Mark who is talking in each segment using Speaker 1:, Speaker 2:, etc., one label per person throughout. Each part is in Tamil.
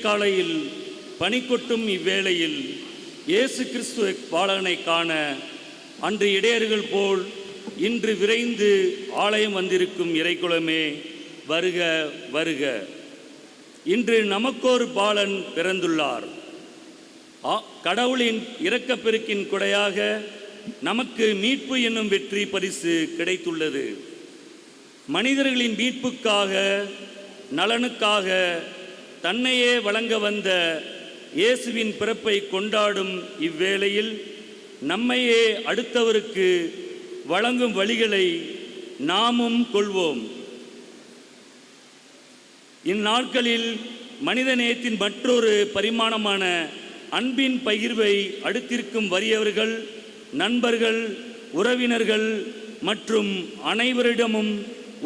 Speaker 1: விடியற்காலையில் பனி கொட்டும் இவ்வேளையில் இயேசு கிறிஸ்துவ பாலகனை காண அன்று இடையர்கள் போல் இன்று விரைந்து ஆலயம் வந்திருக்கும் இறைக்குலமே, வருக வருக. இன்று நமக்கொரு பாலன் பிறந்துள்ளார். கடவுளின் இரக்கப்பெருக்கின் கொடையாக நமக்கு மீட்பு என்னும் வெற்றி பரிசு கிடைத்துள்ளது. மனிதர்களின் மீட்புக்காக, நலனுக்காக தன்னையே வழங்க வந்த இயேசுவின் பிறப்பை கொண்டாடும் இவ்வேளையில் நம்மையே அடுத்தவருக்கு வழங்கும் வழிகளை நாமும் கொள்வோம். இந்நாட்களில் மனிதநேயத்தின் மற்றொரு பரிமாணமான அன்பின் பகிர்வை அடுத்திருக்கும் வறியவர்கள், நண்பர்கள், உறவினர்கள் மற்றும் அனைவரிடமும்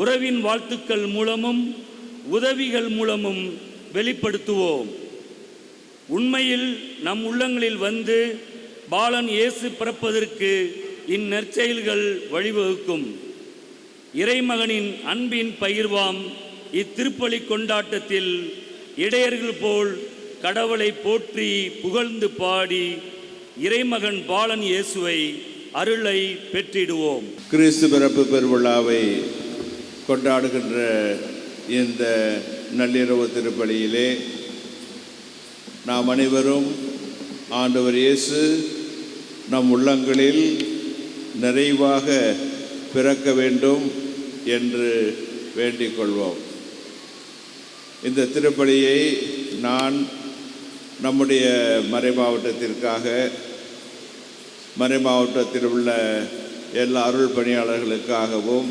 Speaker 1: உறவின் வாழ்த்துக்கள் மூலமும் உதவிகள் மூலமும் வெளிப்படுத்துவோம். உண்மையில் நம் உள்ளங்களில் வந்து பாலன் இயேசு பிறப்பதற்கு இந்நற்செயல்கள் வழிவகுக்கும். இறைமகனின் அன்பின் பகிர்வாம் இத்திருப்பலி கொண்டாட்டத்தில் இடையர்கள் போல் கடவுளை போற்றி புகழ்ந்து பாடி இறைமகன் பாலன் இயேசுவை அருளை பெற்றிடுவோம்.
Speaker 2: கிறிஸ்து பிறப்பு பெருவிழாவை கொண்டாடுகின்ற இந்த நள்ளிரவு திருப்பலியிலே நாம் அனைவரும் ஆண்டவர் இயேசு நம் உள்ளங்களில் நிறைவாக பிறக்க வேண்டும் என்று வேண்டிக் கொள்வோம். இந்த திருப்பலியை நான் நம்முடைய மறை மாவட்டத்திற்காக, மறை மாவட்டத்தில் உள்ள எல்லா அருள் பணியாளர்களுக்காகவும்,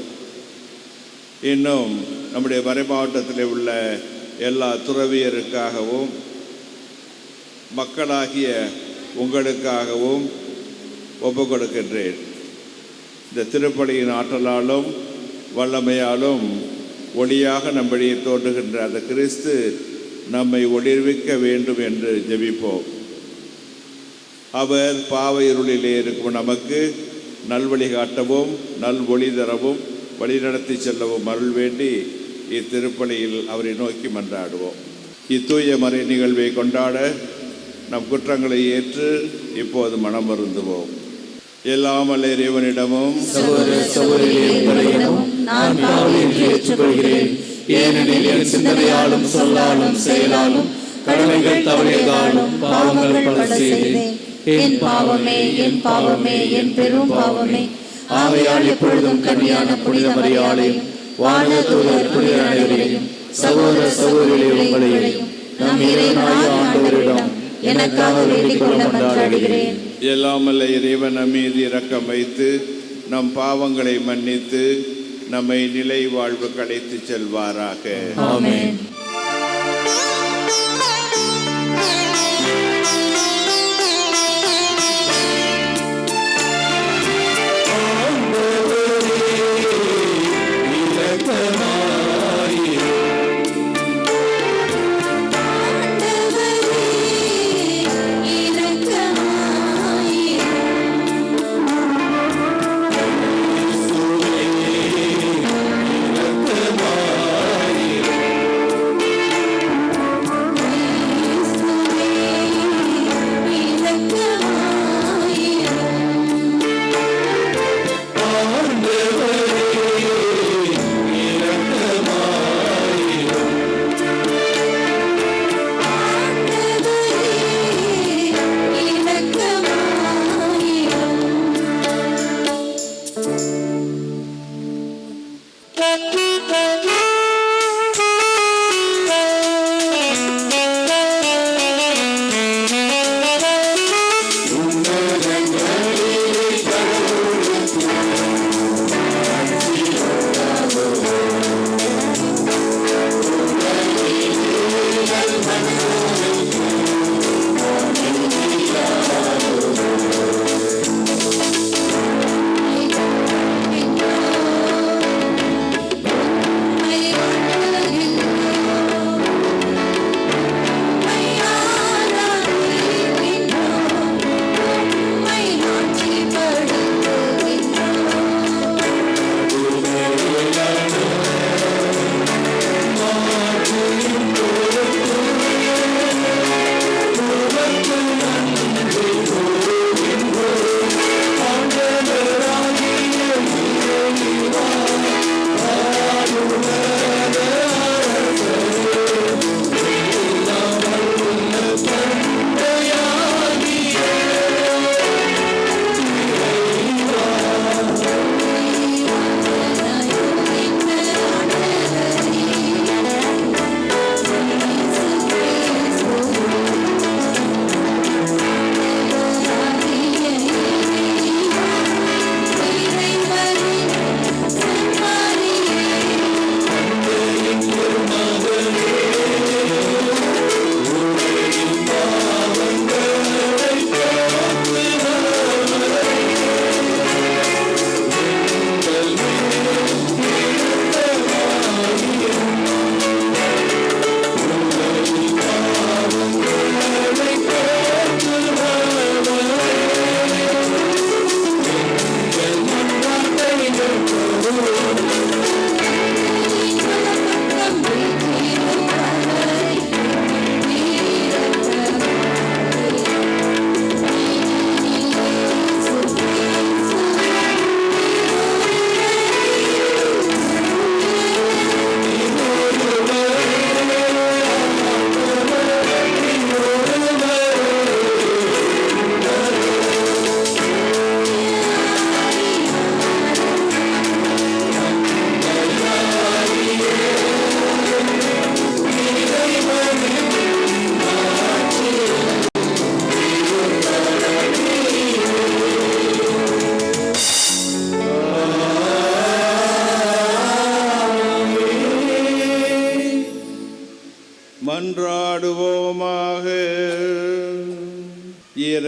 Speaker 2: இன்னும் நம்முடைய மறை மாவட்டத்தில் உள்ள எல்லா துறவியருக்காகவும், மக்களாகிய உங்களுக்காகவும் ஒப்பு கொடுக்கின்றேன். இந்த திருப்பலியின் ஆற்றலாலும் வல்லமையாலும் ஒளியாக நம்மிடையே தோன்றுகின்ற அந்த கிறிஸ்து நம்மை ஒளிர்விக்க வேண்டும் என்று ஜெபிப்போம். அவர் பாவ இருளிலே இருக்கும் நமக்கு நல்வழி காட்டவும், நல் ஒளி தரவும், வழிநடத்தி செல்லவும் அருள் வேண்டி இத்திருப்பலியில் அவரை நோக்கி மன்றாடுவோம். இத்தூய மறை நிகழ்வை கொண்டாட நம் குற்றங்களை ஏற்று இப்போது மனம் வருந்துவோம். எல்லாம் அல்ல இறைவனிடமும்
Speaker 3: ஏனெனில் என் சிந்தனையாலும் சொல்லாலும் செயலாலும் கடமைகள் தவறியதாலும் பாவங்கள் பல செய்தேன். என் பாவமே, என் பாவமே, என் பெரும் பாவமே. ஆகையால் எப்பொழுதும் கன்னியான புனித மரியாதையும் வானதூதர் புனித அனைவரையும் சகோதர சகோதரிகளை உங்களையும் நம் இறைவனாகிய ஆண்டவரிடம் எனக்காக வேண்டிக் கொள்ள மன்றாடுகிறேன்.
Speaker 2: எல்லாம் அல்ல இறைவன் நம் மீது இரக்கம் வைத்து நம் பாவங்களை மன்னித்து நம்மை நிலை வாழ்வுக்கு அழைத்து செல்வாராக.
Speaker 3: ஆமென்.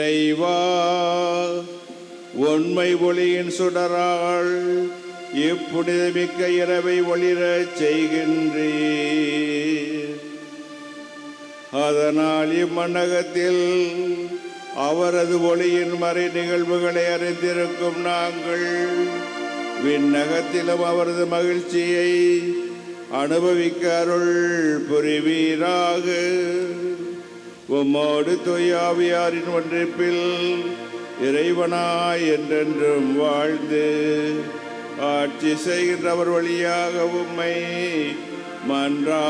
Speaker 2: இறைவா, உண்மை ஒளியின் சுடரால் இப்புனிதமிக்க இரவை ஒளிரச் செய்கின்றீர். அதனால் இம்மண்டகத்தில் அவரது ஒளியின் மறை நிகழ்வுகளை அறிந்திருக்கும் நாங்கள் விண்ணகத்திலும் அவரது மகிழ்ச்சியை அனுபவிக்க அருள் புரிவீராக. உம்மோடு தூய ஆவியாரின் ஒன்றிப்பில் இறைவனாய் என்றென்றும் வாழ்ந்து ஆட்சி செய்கின்றவர் வழியாக உம்மை மன்றாடுகின்றோம்.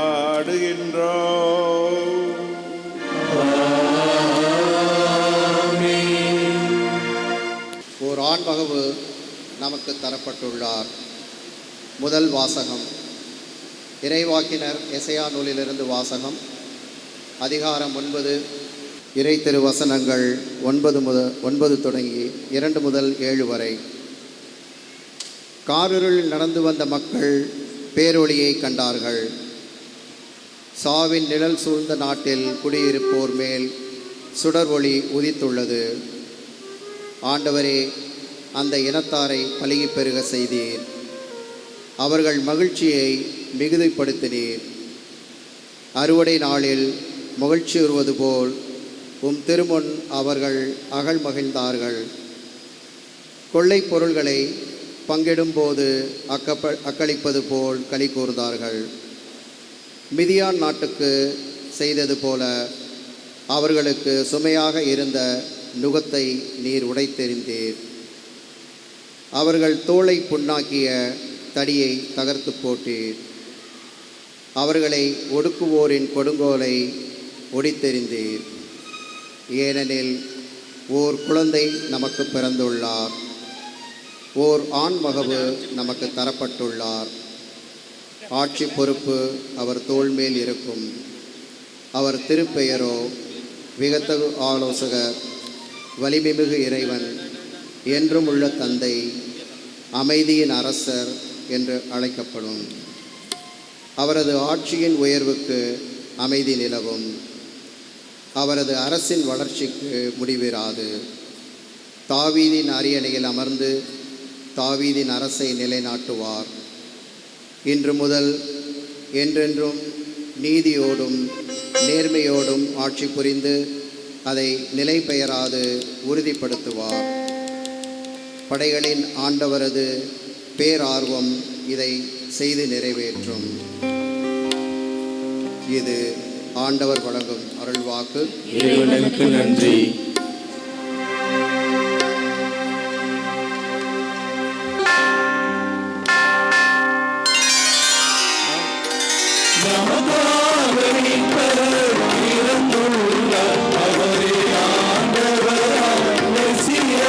Speaker 4: ஓர் ஆண்மகவு நமக்கு தரப்பட்டுள்ளார். முதல் வாசகம். இறைவாக்கினர் எசையா நூலிலிருந்து வாசகம். அதிகாரம் 9, இறை திருவசனங்கள் 9 தொடங்கி 2 முதல் 7 வரை. காரிருளில் நடந்து வந்த மக்கள் பேரொளியை கண்டார்கள். சாவின் நிழல் சூழ்ந்த நாட்டில் குடியிருப்போர் மேல் சுடர் ஒளி உதித்துள்ளது. ஆண்டவரே, அந்த இனத்தாரை பலுகி பெருக செய்தீர். அவர்கள் மகிழ்ச்சியை மிகுதிப்படுத்தினீர். அறுவடை நாளில் மகிழ்ச்சியுறுவது போல் உம் திருமுன் அவர்கள் அகழ் மகிழ்ந்தார்கள். கொள்ளை பொருள்களை பங்கிடும்போது அக்களிப்பது போல் களி கூர்ந்தார்கள். மிதியான் நாட்டுக்கு செய்தது போல அவர்களுக்கு சுமையாக இருந்த நுகத்தை நீர் உடைத்தெறிந்தீர். அவர்கள் தோளை புண்ணாக்கிய தடியை தகர்த்து போட்டீர். அவர்களை ஒடுக்குவோரின் கொடுங்கோலை ஒடித்தெறிந்தீர். ஏனெனில் ஓர் குழந்தை நமக்கு பிறந்துள்ளார், ஓர் ஆண்மகவு நமக்கு தரப்பட்டுள்ளார். ஆட்சி பொறுப்பு அவர் தோள் மேல் இருக்கும். அவர் திருப்பெயரோ விகத்தகு ஆலோசகர், வலிமைமிகு இறைவன், என்றும் உள்ள தந்தை, அமைதியின் அரசர் என்று அழைக்கப்படும். அவரது ஆட்சியின் உயர்வுக்கு அமைதி நிலவும். அவரது அரசின் வளர்ச்சிக்கு முடிவிராது. தாவீதின் அரியணையில் அமர்ந்து தாவீதின் அரசை நிலைநாட்டுவார். இன்று முதல் என்றென்றும் நீதியோடும் நேர்மையோடும் ஆட்சி புரிந்து அதை நிலை பெயராது உறுதிப்படுத்துவார். படைகளின் ஆண்டவரது பேரார்வம் இதை செய்து நிறைவேற்றும். இது ஆண்டவர் வழங்கும் அருள்வாக்கு.
Speaker 3: இறைவனுக்கு நன்றி.
Speaker 5: Messia.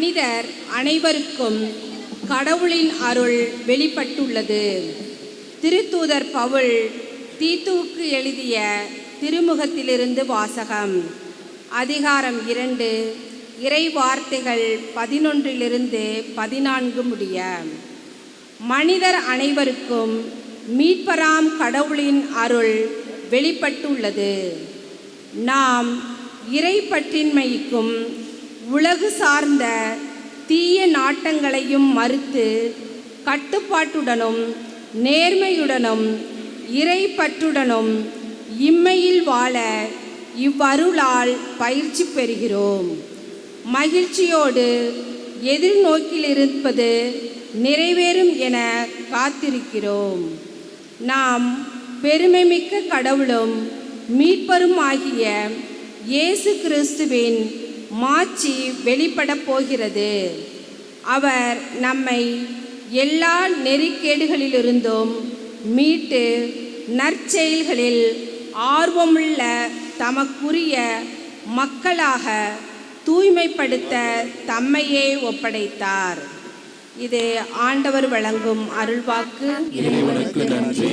Speaker 5: மனிதர் அனைவருக்கும் கடவுளின் அருள் வெளிப்பட்டுள்ளது. திருத்தூதர் பவுல் தீத்துவுக்கு எழுதிய திருமுகத்திலிருந்து வாசகம். அதிகாரம் 2, இறை வார்த்தைகள் 11-14 முடிய. மனிதர் அனைவருக்கும் மீட்பராம் கடவுளின் அருள் வெளிப்பட்டுள்ளது. நாம் இறை பற்றின்மைக்கும் உலகு சார்ந்த தீய நாட்டங்களையும் மறுத்து கட்டுப்பாட்டுடனும் நேர்மையுடனும் இறை பற்றுடனும் இம்மையில் வாழ இவ்வருளால் பயிற்சி பெறுகிறோம். மகிழ்ச்சியோடு எதிர்நோக்கிலிருப்பது நிறைவேறும் என காத்திருக்கிறோம். நாம் பெருமைமிக்க கடவுளும் மீட்பரும் ஆகிய இயேசு கிறிஸ்துவின் மாட்சி வெளிப்படப் போகிறது. அவர் நம்மை எல்லா நெறிக்கேடுகளிலிருந்தும் மீட்டு நற்செயல்களில் ஆர்வமுள்ள தமக்குரிய மக்களாக தூய்மைப்படுத்த தம்மையே ஒப்படைத்தார். இது ஆண்டவர் வழங்கும் அருள்வாக்கு.
Speaker 3: இறைவனுக்கு நன்றி.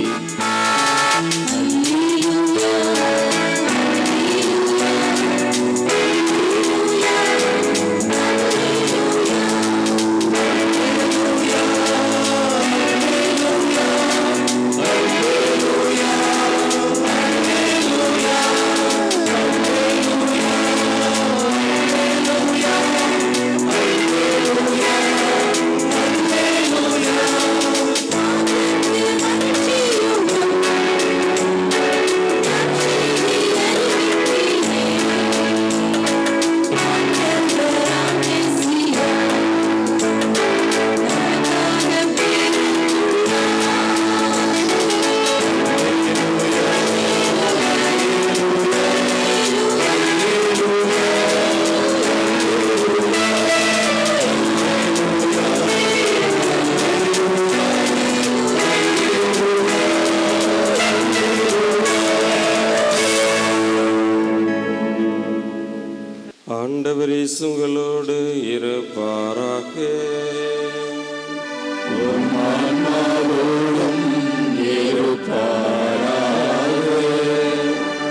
Speaker 6: ஆண்டவர் இயேசுங்களோடு இருப்பாராக.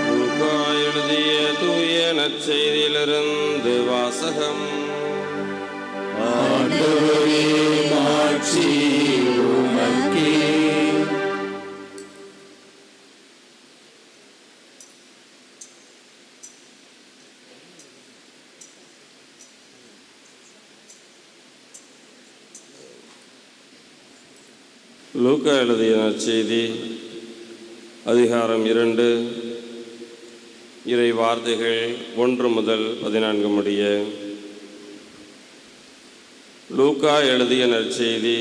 Speaker 6: லூக்கா எழுதிய தூய நற்செய்தியிலிருந்து வாசகம்.
Speaker 3: ஆண்டவரே மாட்சி உமக்கே.
Speaker 6: லூக்கா எழுதிய நற்செய்தி அதிகாரம் 2 இறை வார்த்தைகள் 1-14 முடிய. லூக்கா எழுதிய நற்செய்தி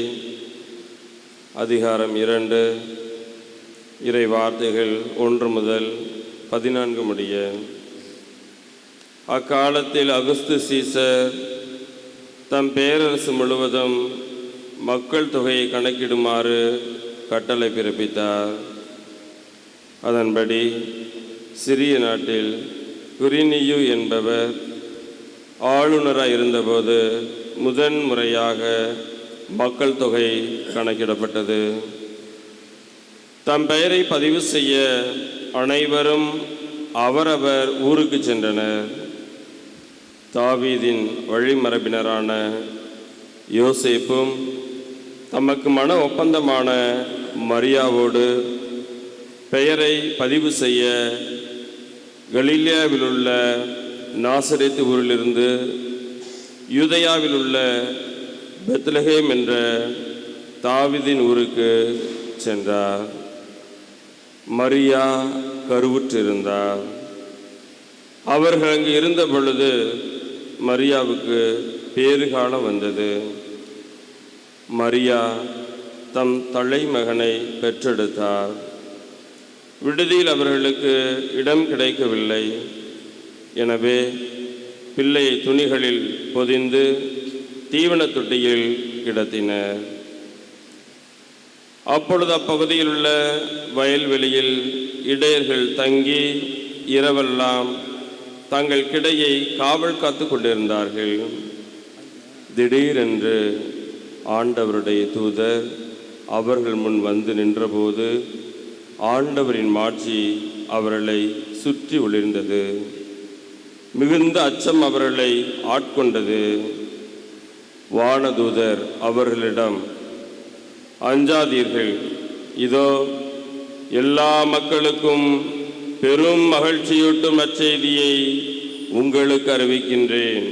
Speaker 6: அதிகாரம் 2 இறை வார்த்தைகள் 1-14 முடிய. அக்காலத்தில் அகுஸ்து சீசர் தம் பேரரசு முழுவதும் மக்கள் தொகையை கணக்கிடுமாறு கட்டளை பிறப்பித்தார். அதன்படி சிறிய நாட்டில் குரினியு என்பவர் ஆளுநராக இருந்தபோது முதன் முறையாக மக்கள் தொகை கணக்கிடப்பட்டது. தம் பெயரை பதிவு செய்ய அனைவரும் அவரவர் ஊருக்கு சென்றனர். தாவீதின் வழிமரபினரான யோசேப்பும் தமக்கு மன ஒப்பந்தமான மரியாவோடு பெயரை பதிவு செய்ய கலிலேயாவில் உள்ள நாசரேத்து ஊரிலிருந்து யூதேயாவில் உள்ள பெத்லகேம் என்ற தாவீதின் ஊருக்கு சென்றார். மரியா கருவுற்றிருந்தார். அவர்கள் அங்கு இருந்த பொழுது மரியாவுக்கு பேறுகாலம் வந்தது. மரியா தம் தலைமகனை பெற்றெடுத்தார். விடுதியில் அவர்களுக்கு இடம் கிடைக்கவில்லை. எனவே பிள்ளையை துணிகளில் பொதிந்து தீவனத் தொட்டியில் கிடத்தினர். அப்பொழுது அப்பகுதியில் உள்ள வயல்வெளியில் இடையர்கள் தங்கி இரவெல்லாம் தங்கள் கிடையை காவல் காத்து கொண்டிருந்தார்கள். திடீரென்று ஆண்டவருடைய தூதர் அவர்கள் முன் வந்து நின்றபோது ஆண்டவரின் மாட்சி அவர்களை சுற்றி ஒளிர்ந்தது. மிகுந்த அச்சம் அவர்களை ஆட்கொண்டது. வானதூதர் அவர்களிடம், அஞ்சாதீர்கள், இதோ எல்லா மக்களுக்கும் பெரும் மகிழ்ச்சியூட்டும் நற்செய்தியை உங்களுக்கு அறிவிக்கின்றேன்.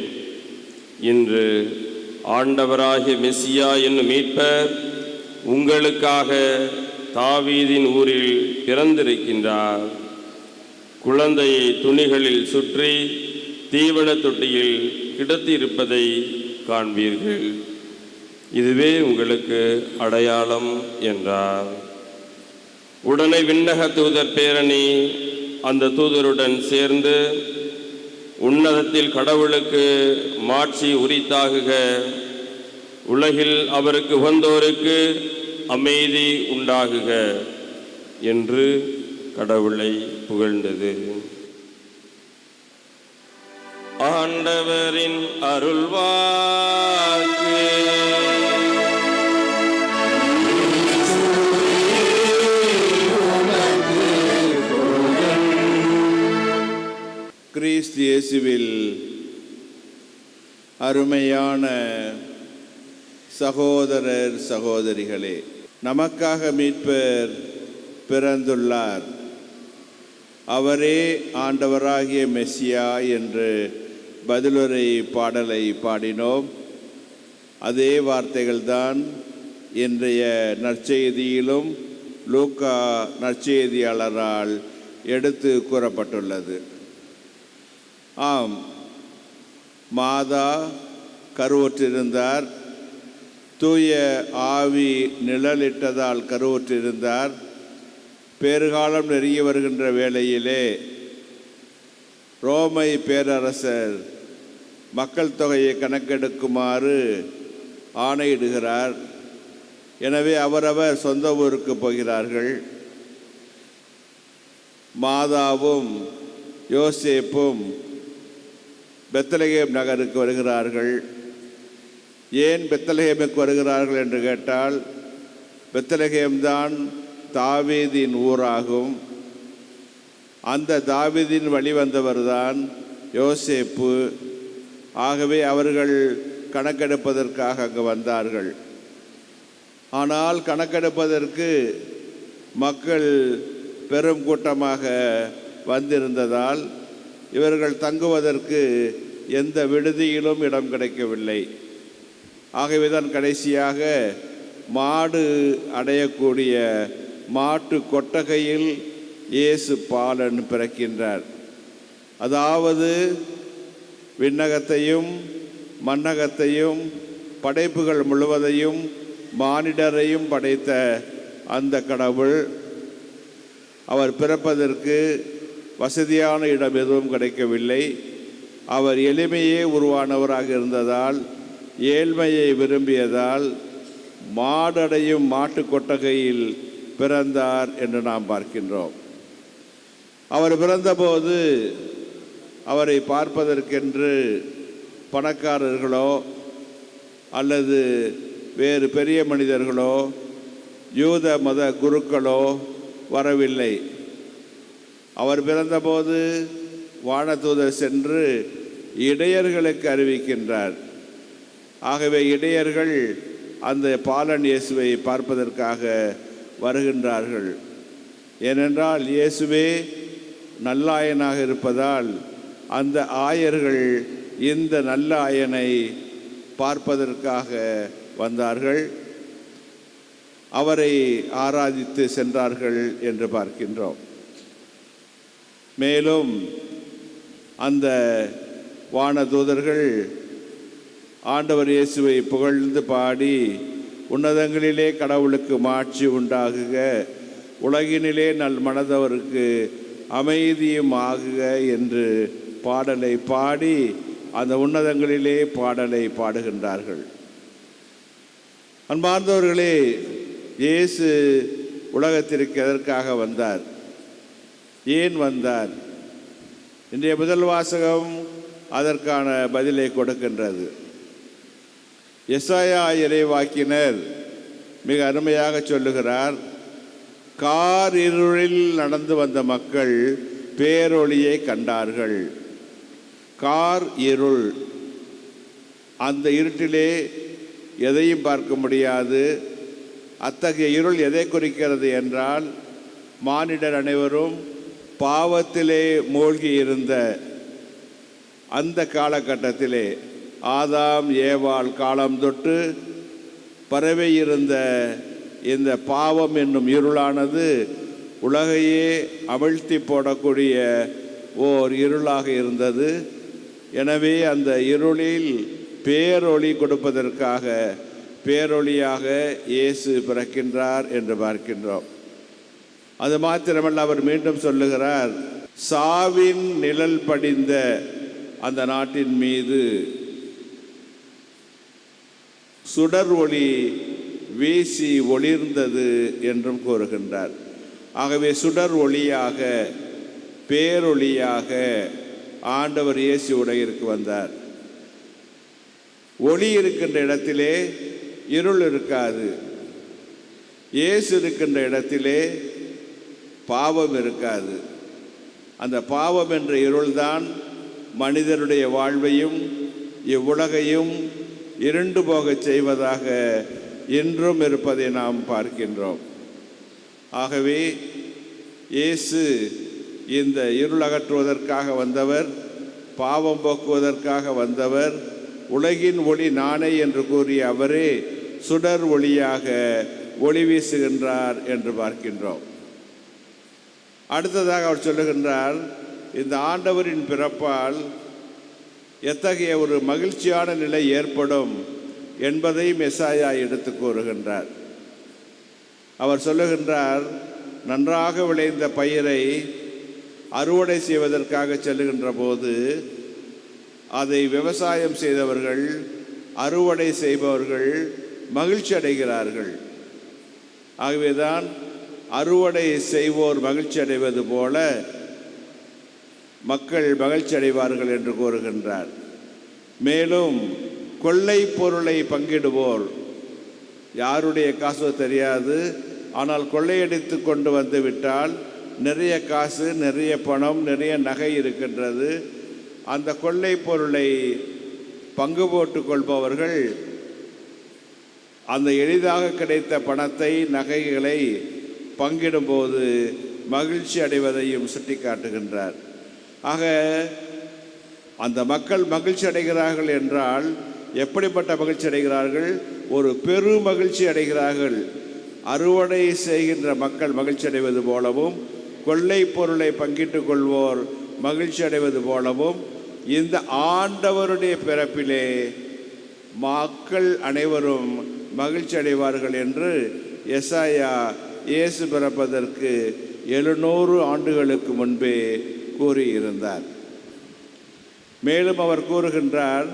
Speaker 6: இன்று ஆண்டவராகிய மெசியா என்னும் மீட்பர் உங்களுக்காக தாவீதின் ஊரில் பிறந்திருக்கின்றார். குழந்தையை துணிகளில் சுற்றி தீவன தொட்டியில் கிடத்தியிருப்பதை காண்பீர்கள். இதுவே உங்களுக்கு அடையாளம் என்றார். உடனே விண்ணக தூதர் பேரணி அந்த தூதருடன் சேர்ந்து, உன்னதத்தில் கடவுளுக்கு மாட்சி உரித்தாகுக, உலகில் அவருக்கு உகந்தோருக்கு அமைதி உண்டாகுக என்று கடவுளை புகழ்ந்தது. ஆண்டவரின் அருள்வாக்கு.
Speaker 2: கிறிஸ்து இயேசுவில் அருமையான சகோதரர் சகோதரிகளே, நமக்காக மீட்பர் பிறந்துள்ளார். அவரே ஆண்டவராகிய மெசியா என்று பதிலுரை பாடலை பாடினோம். அதே வார்த்தைகள்தான் இன்றைய நற்செய்தியிலும் லூக்கா நற்செய்தியாளரால் எடுத்து கூறப்பட்டுள்ளது. ஆம், மாதா கருவுற்றிருந்தார். தூய ஆவி நிழலிட்டதால் கருவுற்றிருந்தார். பேறுகாலம் நெருங்கி வருகின்ற வேளையிலே ரோமை பேரரசர் மக்கள் தொகையை கணக்கெடுக்குமாறு ஆணையிடுகிறார். எனவே அவரவர் சொந்த ஊருக்கு போகிறார்கள். மாதாவும் யோசேப்பும் பெத்லகேம் நகருக்கு வருகிறார்கள். ஏன் பெத்லகேமுக்கு வருகிறார்கள் என்று கேட்டால், பெத்லகேம்தான் தாவீதின் ஊராகும். அந்த தாவீதின் வழிவந்தவர்தான் யோசேப்பு. ஆகவே அவர்கள் கணக்கெடுப்பதற்காக அங்கு வந்தார்கள். ஆனால் கணக்கெடுப்பதற்கு மக்கள் பெரும் கூட்டமாக வந்திருந்ததால் இவர்கள் தங்குவதற்கு எந்த விடுதியிலும் இடம் கிடைக்கவில்லை. ஆகவேதான் கடைசியாக மாடு அடையக்கூடிய மாட்டு கொட்டகையில் இயேசு பாலன் பிறக்கின்றார். அதாவது விண்ணகத்தையும் மண்ணகத்தையும் படைப்புகள் முழுவதையும் மானிடரையும் படைத்த அந்த கடவுள் அவர் பிறப்பதற்கு வசதியான இடம் எதுவும் கிடைக்கவில்லை. அவர் எளிமையே உருவானவராக இருந்ததால், ஏழ்மையை விரும்பியதால் மாடடையும் மாட்டு கொட்டகையில் பிறந்தார் என்று நாம் பார்க்கின்றோம். அவர் பிறந்தபோது அவரை பார்ப்பதற்கென்று பணக்காரர்களோ அல்லது வேறு பெரிய மனிதர்களோ யூத மத குருக்களோ வரவில்லை. அவர் பிறந்தபோது வானதூதர் சென்று இடையர்களுக்கு அறிவிக்கின்றார். ஆகவே இடையர்கள் அந்த பாலன் இயேசுவை பார்ப்பதற்காக வருகின்றார்கள். ஏனென்றால் இயேசுவே நல்லாயனாக இருப்பதால் அந்த ஆயர்கள் இந்த நல்ல ஆயனை பார்ப்பதற்காக வந்தார்கள். அவரை ஆராதித்து சென்றார்கள் என்று பார்க்கின்றோம். மேலும் அந்த வானதூதர்கள் ஆண்டவர் இயேசுவை புகழ்ந்து பாடி, உன்னதங்களிலே கடவுளுக்கு மாட்சி உண்டாகுக, உலகினிலே நல் மனதவருக்கு அமைதியும் ஆகுக என்று பாடலை பாடி அந்த உன்னதங்களிலே பாடலை பாடுகின்றார்கள். அன்பார்ந்தவர்களே, இயேசு உலகத்திற்கு எதற்காக வந்தார்? ஏன் வந்தார்? இன்றைய முதல் வாசகம் அதற்கான பதிலை கொடுக்கின்றது. எசாயா இறைவாக்கினர் மிக அருமையாக சொல்லுகிறார், கார் இருளில் நடந்து வந்த மக்கள் பேரொளியை கண்டார்கள். கார் இருள், அந்த இருட்டிலே எதையும் பார்க்க முடியாது. அத்தகைய இருள் எதை குறிக்கிறது என்றால், மானிடர் அனைவரும் பாவத்திலே மூழ்கி இருந்த அந்த காலகட்டத்திலே ஆதாம் ஏவாள் காலம் தொட்டு பரவி இருந்த இந்த பாவம் என்னும் இருளானது உலகையே அமிழ்த்தி போடக்கூடிய ஓர் இருளாக இருந்தது. எனவே அந்த இருளில் பேரொளி கொடுப்பதற்காக பேரொளியாக இயேசு பிறக்கின்றார் என்று பார்க்கின்றோம். அது மாத்திரமல்ல, அவர் மீண்டும் சொல்லுகிறார், சாவின் நிழல் படிந்த அந்த நாட்டின் மீது சுடர் ஒளி வீசி ஒளிர்ந்தது என்றும் கூறுகின்றார். ஆகவே சுடர் ஒளியாக பேரொளியாக ஆண்டவர் இயேசு உலகிற்கு வந்தார். ஒளி இருக்கின்ற இடத்திலே இருள் இருக்காது. இயேசு இருக்கின்ற இடத்திலே பாவம் இருக்காது. அந்த பாவம் என்ற இருள்தான் மனிதனுடைய வாழ்வையும் இவ்வுலகையும் இருண்டு போகச் செய்வதாக இன்றும் இருப்பதை நாம் பார்க்கின்றோம். ஆகவே இயேசு இந்த இருள் அகற்றுவதற்காக வந்தவர், பாவம் போக்குவதற்காக வந்தவர், உலகின் ஒளி நானே என்று கூறிய அவரே சுடர் ஒளியாக ஒளி வீசுகின்றார் என்று பார்க்கின்றோம். அடுத்ததாக அவர் சொல்லுகின்றார், இந்த ஆண்டவரின் பிறப்பால் எத்தகைய ஒரு மகிழ்ச்சியான நிலை ஏற்படும் என்பதை எசாயா எடுத்து கூறுகின்றார். அவர் சொல்லுகின்றார், நன்றாக விளைந்த பயிரை அறுவடை செய்வதற்காக செல்லுகின்ற போது அதை விவசாயம் செய்தவர்கள், அறுவடை செய்பவர்கள் மகிழ்ச்சி அடைகிறார்கள். ஆகவேதான் அறுவடை செய்வோர் மகிழ்ச்சி அடைவது போல மக்கள் மகிழ்ச்சி அடைவார்கள் என்று கூறுகின்றார். மேலும் கொள்ளை பொருளை பங்கிடுவோர், யாருடைய காசோ தெரியாது, ஆனால் கொள்ளையடித்து கொண்டு வந்து விட்டால் நிறைய காசு, நிறைய பணம், நிறைய நகை இருக்கின்றது. அந்த கொள்ளை பொருளை பங்கு போட்டு கொள்பவர்கள் அந்த எளிதாக கிடைத்த பணத்தை, நகைகளை பங்கிடும்போது மகிழ்ச்சி அடைவதையும் சுட்டி காட்டுகின்றார். ஆக அந்த மக்கள் மகிழ்ச்சி அடைகிறார்கள் என்றால் எப்படிப்பட்ட மகிழ்ச்சி அடைகிறார்கள்? ஒரு பெரு மகிழ்ச்சி அடைகிறார்கள். அறுவடை செய்கின்ற மக்கள் மகிழ்ச்சி அடைவது போலவும், கொள்ளை பொருளை பங்கிட்டு கொள்வோர் மகிழ்ச்சி அடைவது போலவும், இந்த ஆண்டவருடைய பிறப்பிலே மக்கள் அனைவரும் மகிழ்ச்சி அடைவார்கள் என்று எசாயா இயேசு பிறப்பதற்கு 700 ஆண்டுகளுக்கு முன்பே கூறியிருந்தார். மேலும் அவர் கூறுகின்றார்,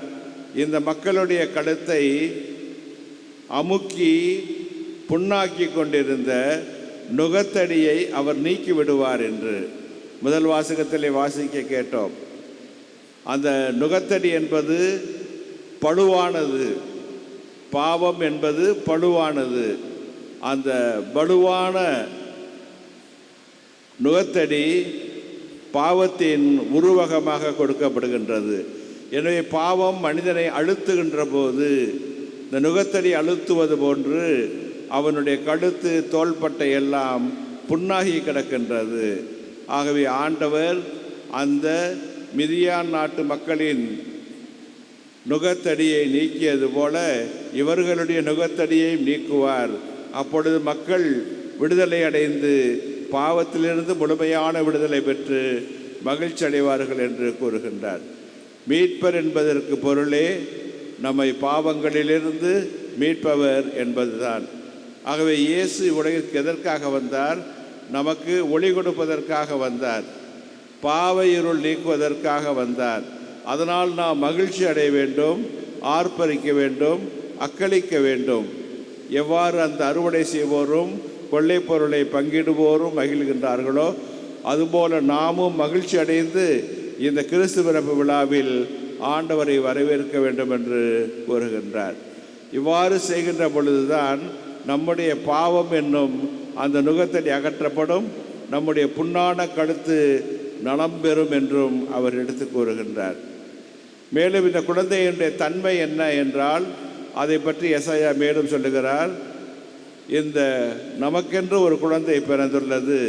Speaker 2: இந்த மக்களுடைய கழுத்தை அமுக்கி புண்ணாக்கி கொண்டிருந்த நுகத்தடியை அவர் நீக்கி விடுவார் என்று முதல் வாசகத்திலே வாசிக்க கேட்டோம். அந்த நுகத்தடி என்பது பழுவானது, பாவம் என்பது பழுவானது. அந்த பழுவான நுகத்தடி பாவத்தின் உருவகமாக கொடுக்கப்படுகின்றது. எனவே பாவம் மனிதனை அழுத்துகின்ற போது இந்த நுகத்தடி அழுத்துவது போன்று அவனுடைய கழுத்து, தோள்பட்டை எல்லாம் புண்ணாகி கிடக்கின்றது. ஆகவே ஆண்டவர் அந்த மிதியான் நாட்டு மக்களின் நுகத்தடியை நீக்கியது போல இவர்களுடைய நுகத்தடியை நீக்குவார். அப்பொழுது மக்கள் விடுதலை அடைந்து பாவத்திலிருந்து முழுமையான விடுதலை பெற்று மகிழ்ச்சி அடைவார்கள் என்று கூறுகின்றார். மீட்பர் என்பதற்கு பொருளே நம்மை பாவங்களிலிருந்து மீட்பவர் என்பதுதான். ஆகவே இயேசு உலகிற்கு எதற்காக வந்தார்? நமக்கு ஒளி கொடுப்பதற்காக வந்தார். பாவ இருள் நீக்குவதற்காக வந்தார். அதனால் நாம் மகிழ்ச்சி அடைய வேண்டும், ஆர்ப்பரிக்க வேண்டும், அக்களிக்க வேண்டும். எவ்வாறு அந்த அறுவடை செய்வோரும் கொள்ளை பொருளை பங்கிடுவோரும் மகிழ்கின்றார்களோ அதுபோல நாமும் மகிழ்ச்சி அடைந்து இந்த கிறிஸ்து பிறப்பு விழாவில் ஆண்டவரை வரவேற்க வேண்டும் என்று கூறுகின்றார். இவ்வாறு செய்கின்ற பொழுதுதான் நம்முடைய பாவம் என்னும் அந்த நுகத்தடி அகற்றப்படும், நம்முடைய புண்ணான கழுத்து நலம் பெறும் என்றும் அவர் எடுத்து கூறுகின்றார். மேலும் இந்த குழந்தையினுடைய தன்மை என்ன என்றால் அதை பற்றி எசாயா மேலும் சொல்லுகிறார். இந்த நமக்கென்று ஒரு குழந்தை பிறந்துள்ளது,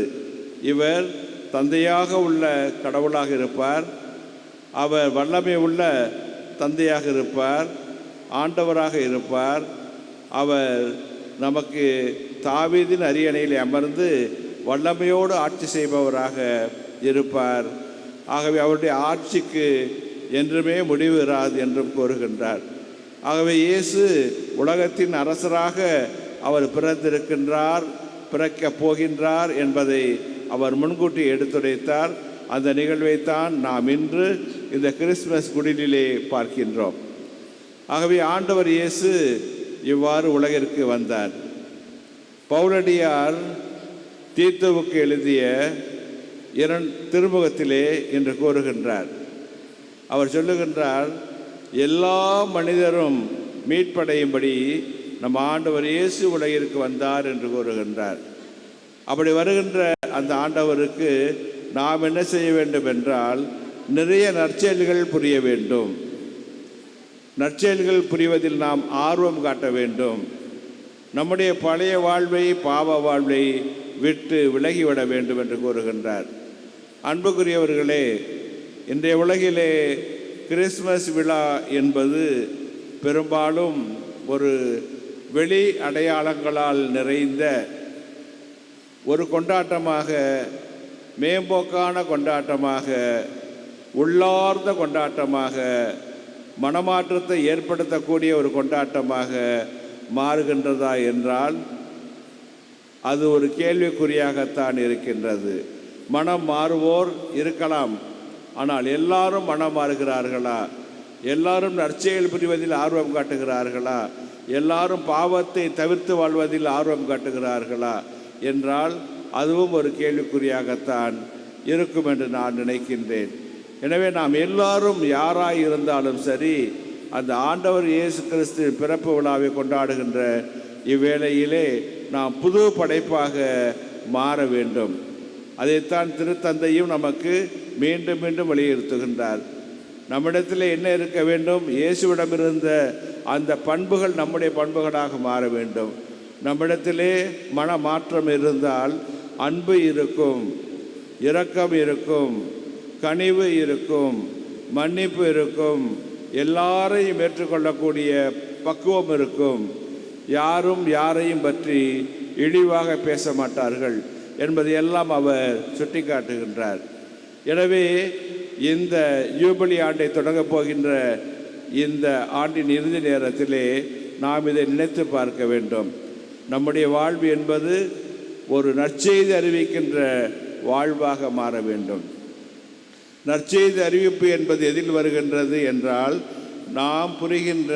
Speaker 2: இவர் தந்தையாக உள்ள கடவுளாக இருப்பார், அவர் வல்லமை உள்ள தந்தையாக இருப்பார், ஆண்டவராக இருப்பார், அவர் நமக்கு தாவீதின் அரியணையில் அமர்ந்து வல்லமையோடு ஆட்சி செய்பவராக இருப்பார். ஆகவே அவருடைய ஆட்சிக்கு என்றுமே முடிவு இராது என்றும் கூறுகின்றார். ஆகவே இயேசு உலகத்தின் அரசராக அவர் பிறந்திருக்கின்றார், பிறக்கப் போகின்றார் என்பதை அவர் முன்கூட்டி எடுத்துரைத்தார். அந்த நிகழ்வைத்தான் நாம் இன்று இந்த கிறிஸ்துமஸ் குடிலிலே பார்க்கின்றோம். ஆகவே ஆண்டவர் இயேசு இவ்வாறு உலகிற்கு வந்தார். பவுலடியார் தீத்துவுக்கு எழுதிய திருமுகத்திலே என்று கூறுகின்றார். அவர் சொல்லுகின்றார், எல்லா மனிதரும் மீட்படையும்படி நம் ஆண்டவர் இயேசு உலகிற்கு வந்தார் என்று கூறுகின்றார். அப்படி வருகின்ற அந்த ஆண்டவருக்கு நாம் என்ன செய்ய வேண்டும் என்றால், நிறைய நற்செயல்கள் புரிய வேண்டும். நற்செயல்கள் புரிவதில் நாம் ஆர்வம் காட்ட வேண்டும். நம்முடைய பழைய வாழ்வை, பாவ வாழ்வை விட்டு விலகிவிட வேண்டும் என்று கூறுகின்றார். அன்புக்குரியவர்களே, இன்றைய உலகிலே கிறிஸ்மஸ் விழா என்பது பெரும்பாலும் ஒரு வெளி அடையாளங்களால் நிறைந்த ஒரு கொண்டாட்டமாக, மேம்போக்கான கொண்டாட்டமாக, உள்ளார்ந்த கொண்டாட்டமாக, மனமாற்றத்தை ஏற்படுத்தக்கூடிய ஒரு கொண்டாட்டமாக மாறுகின்றதா என்றால் அது ஒரு கேள்விக்குறியாகத்தான் இருக்கின்றது. மனம் மாறுவோர் இருக்கலாம், ஆனால் எல்லாரும் மனம் மாறுகிறார்களா? எல்லாரும் நற்செயல் புரிவதில் ஆர்வம் காட்டுகிறார்களா? எல்லாரும் பாவத்தை தவிர்த்து வாழ்வதில் ஆர்வம் காட்டுகிறார்களா என்றால் அதுவும் ஒரு கேள்விக்குறியாகத்தான் இருக்கும் என்று நான் நினைக்கின்றேன். எனவே நாம் எல்லாரும் யாராய் இருந்தாலும் சரி, அந்த ஆண்டவர் இயேசு கிறிஸ்து பிறப்பு விழாவை கொண்டாடுகின்ற இவ்வேளையிலே நாம் புது படைப்பாக மாற வேண்டும். அதைத்தான் திருத்தந்தையும் நமக்கு மீண்டும் மீண்டும் வலியுறுத்துகின்றார். நம்மிடத்தில் என்ன இருக்க வேண்டும்? இயேசுவிடமிருந்த அந்த பண்புகள் நம்முடைய பண்புகளாக மாற வேண்டும். நம்மிடத்திலே மன மாற்றம் இருந்தால் அன்பு இருக்கும், இரக்கம் இருக்கும், கனிவு இருக்கும், மன்னிப்பு இருக்கும், எல்லாரையும் ஏற்றுக்கொள்ளக்கூடிய பக்குவம் இருக்கும். யாரும் யாரையும் பற்றி இழிவாக பேச மாட்டார்கள் என்பதையெல்லாம் அவர் சுட்டி காட்டுகின்றார். எனவே இந்த யூபிலி ஆண்டை தொடங்கப் போகின்ற இந்த ஆண்டின் இறுதி நேரத்திலே நாம் இதை நினைத்து பார்க்க வேண்டும். நம்முடைய வாழ்வு என்பது ஒரு நற்செய்தி அறிவிக்கின்ற வாழ்வாக மாற வேண்டும். நற்செய்தி அறிவிப்பு என்பது எதில் வருகின்றது என்றால், நாம் புரிகின்ற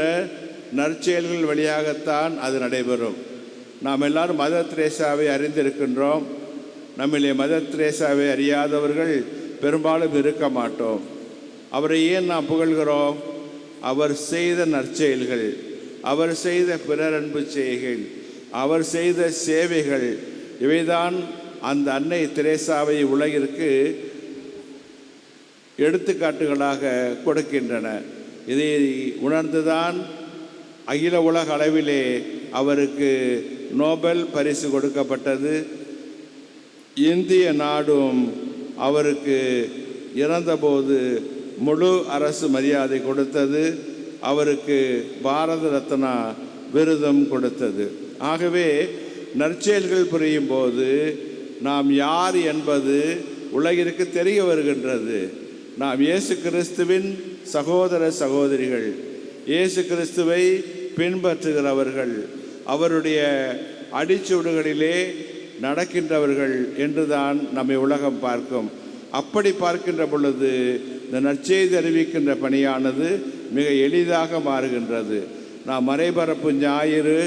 Speaker 2: நற்செயல்கள் வழியாகத்தான் அது நடைபெறும். நாம் எல்லாரும் மதர் தெரேசாவை அறிந்திருக்கின்றோம். நம்மிலே மதர் தெரேசாவை அறியாதவர்கள் பெரும்பாலும் இருக்க மாட்டோம். அவரை ஏன் நாம் புகழ்கிறோம்? அவர் செய்த நற்செயல்கள், அவர் செய்த பிறர் அன்பு செய்கைகள், அவர் செய்த சேவைகள், இவைதான் அந்த அன்னை தெரேசாவை உலகிற்கு எடுத்துக்காட்டுகளாக கொடுக்கின்றன. இதை உணர்ந்துதான் அகில உலக அளவிலே அவருக்கு நோபல் பரிசு கொடுக்கப்பட்டது. இந்திய நாடும் அவருக்கு இறந்தபோது முழு அரசு மரியாதை கொடுத்தது. அவருக்கு பாரத ரத்னா விருதும் கொடுத்தது. ஆகவே நற்செயல்கள் புரியும் போது நாம் யார் என்பது உலகிற்கு தெரிய வருகின்றது. நாம் இயேசு கிறிஸ்துவின் சகோதர சகோதரிகள், இயேசு கிறிஸ்துவை பின்பற்றுகிறவர்கள், அவருடைய அடிச்சுவடுகளிலே நடக்கின்றவர்கள் என்றுதான் நம்மை உலகம் பார்க்கும். அப்படி பார்க்கின்ற பொழுது இந்த நற்செய்தி அறிவிக்கின்ற பணியானது மிக எளிதாக மாறுகின்றது. நாம் மறைபரப்பு ஞாயிறு,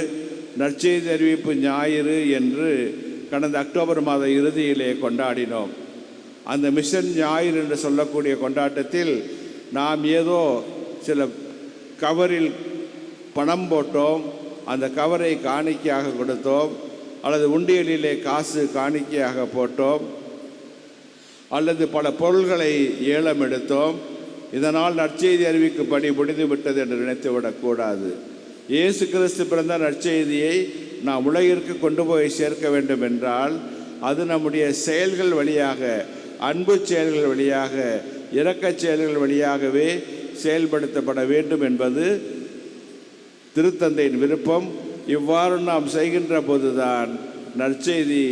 Speaker 2: நற்செய்தி அறிவிப்பு ஞாயிறு என்று கடந்த அக்டோபர் மாத இறுதியிலே கொண்டாடினோம். அந்த மிஷன் ஞாயிறு என்று சொல்லக்கூடிய கொண்டாட்டத்தில் நாம் ஏதோ சில கவரில் பணம் போட்டோம், அந்த கவரை காணிக்கையாக கொடுத்தோம், அல்லது உண்டியலிலே காசு காணிக்கையாக போட்டோம், அல்லது பல பொருள்களை ஏலம் எடுத்தோம். இதனால் நற்செய்தி அறிவிக்கும் பணி முடிந்து விட்டது என்று நினைத்துவிடக்கூடாது. இயேசு கிறிஸ்து பிறந்த நற்செய்தியை நாம் உலகிற்கு கொண்டு போய் சேர்க்க வேண்டும் என்றால் அது நம்முடைய செயல்கள் வழியாக, அன்பு செயல்கள் வழியாக, இரக்கச் செயல்கள் வழியாகவே செயல்படுத்தப்பட வேண்டும் என்பது திருத்தந்தையின் விருப்பம். இவ்வாறு நாம் செய்கின்ற போதுதான் நற்செய்தி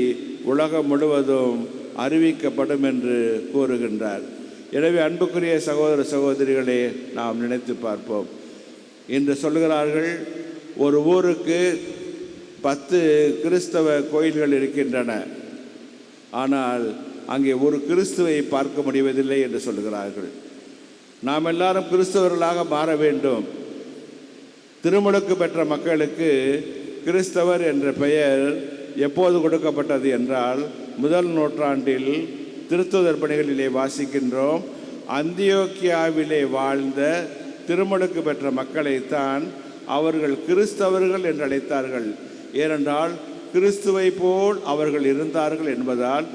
Speaker 2: உலகம் முழுவதும் அறிவிக்கப்படும் என்று கூறுகின்றார். எனவே அன்புக்குரிய சகோதர சகோதரிகளே, நாம் நினைத்து பார்ப்போம். இன்று சொல்கிறார்கள், ஒரு ஊருக்கு 10 கிறிஸ்தவ கோயில்கள் இருக்கின்றன, ஆனால் அங்கே ஒரு கிறிஸ்துவை பார்க்க முடிவதில்லை என்று சொல்கிறார்கள். நாம் எல்லாரும் கிறிஸ்தவர்களாக மாற வேண்டும். திருமுழுக்கு பெற்ற மக்களுக்கு கிறிஸ்தவர் என்ற பெயர் எப்போது கொடுக்கப்பட்டது என்றால், முதல் நூற்றாண்டில் திருத்துதர் பணிகளிலே வாசிக்கின்றோம். அந்தியோக்கியாவிலே வாழ்ந்த திருமுழுக்கு பெற்ற மக்களைத்தான் அவர்கள் கிறிஸ்தவர்கள் என்று அழைத்தார்கள். ஏனென்றால் கிறிஸ்துவை போல் அவர்கள் இருந்தார்கள் என்பதால்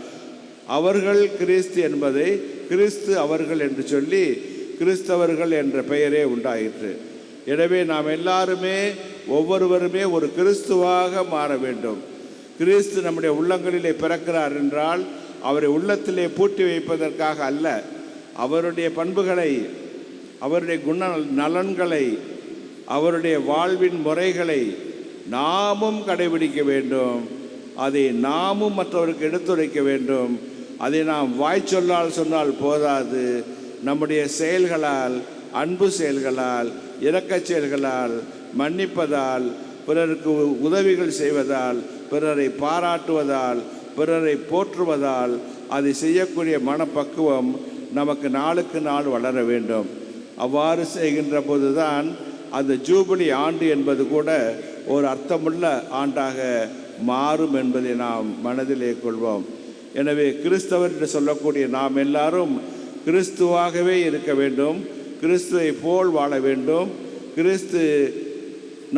Speaker 2: அவர்கள் கிறிஸ்து என்பதை கிறிஸ்து அவர்கள் என்று சொல்லி கிறிஸ்தவர்கள் என்ற பெயரே உண்டாயிற்று. எனவே நாம் எல்லாருமே ஒவ்வொருவருமே ஒரு கிறிஸ்துவாக மாற வேண்டும். கிறிஸ்து நம்முடைய உள்ளங்களிலே பிறக்கிறார் என்றால் அவரை உள்ளத்திலே பூட்டி வைப்பதற்காக அல்ல, அவருடைய பண்புகளை, அவருடைய குண நலன்களை, அவருடைய வாழ்வின் முறைகளை நாமும் கடைபிடிக்க வேண்டும். அதை நாமும் மற்றவருக்கு எடுத்துரைக்க வேண்டும். அதை நாம் வாய் சொன்னால் போதாது, நம்முடைய செயல்களால், அன்பு செயல்களால், இரக்கச் செயல்களால், மன்னிப்பதால், பிறருக்கு உதவிகள் செய்வதால், பிறரை பாராட்டுவதால், பிறரை போற்றுவதால் அதை செய்யக்கூடிய மனப்பக்குவம் நமக்கு நாளுக்கு நாள் வளர வேண்டும். அவ்வாறு செய்கின்ற போதுதான் அந்த ஜூபிலி ஆண்டு என்பது கூட ஒரு அர்த்தமுள்ள ஆண்டாக மாறும் என்பதை நாம் மனதிலே கொள்வோம். எனவே கிறிஸ்தவர் என்று சொல்லக்கூடிய நாம் எல்லாரும் கிறிஸ்துவாகவே இருக்க வேண்டும், கிறிஸ்துவை போல் வாழ வேண்டும். கிறிஸ்து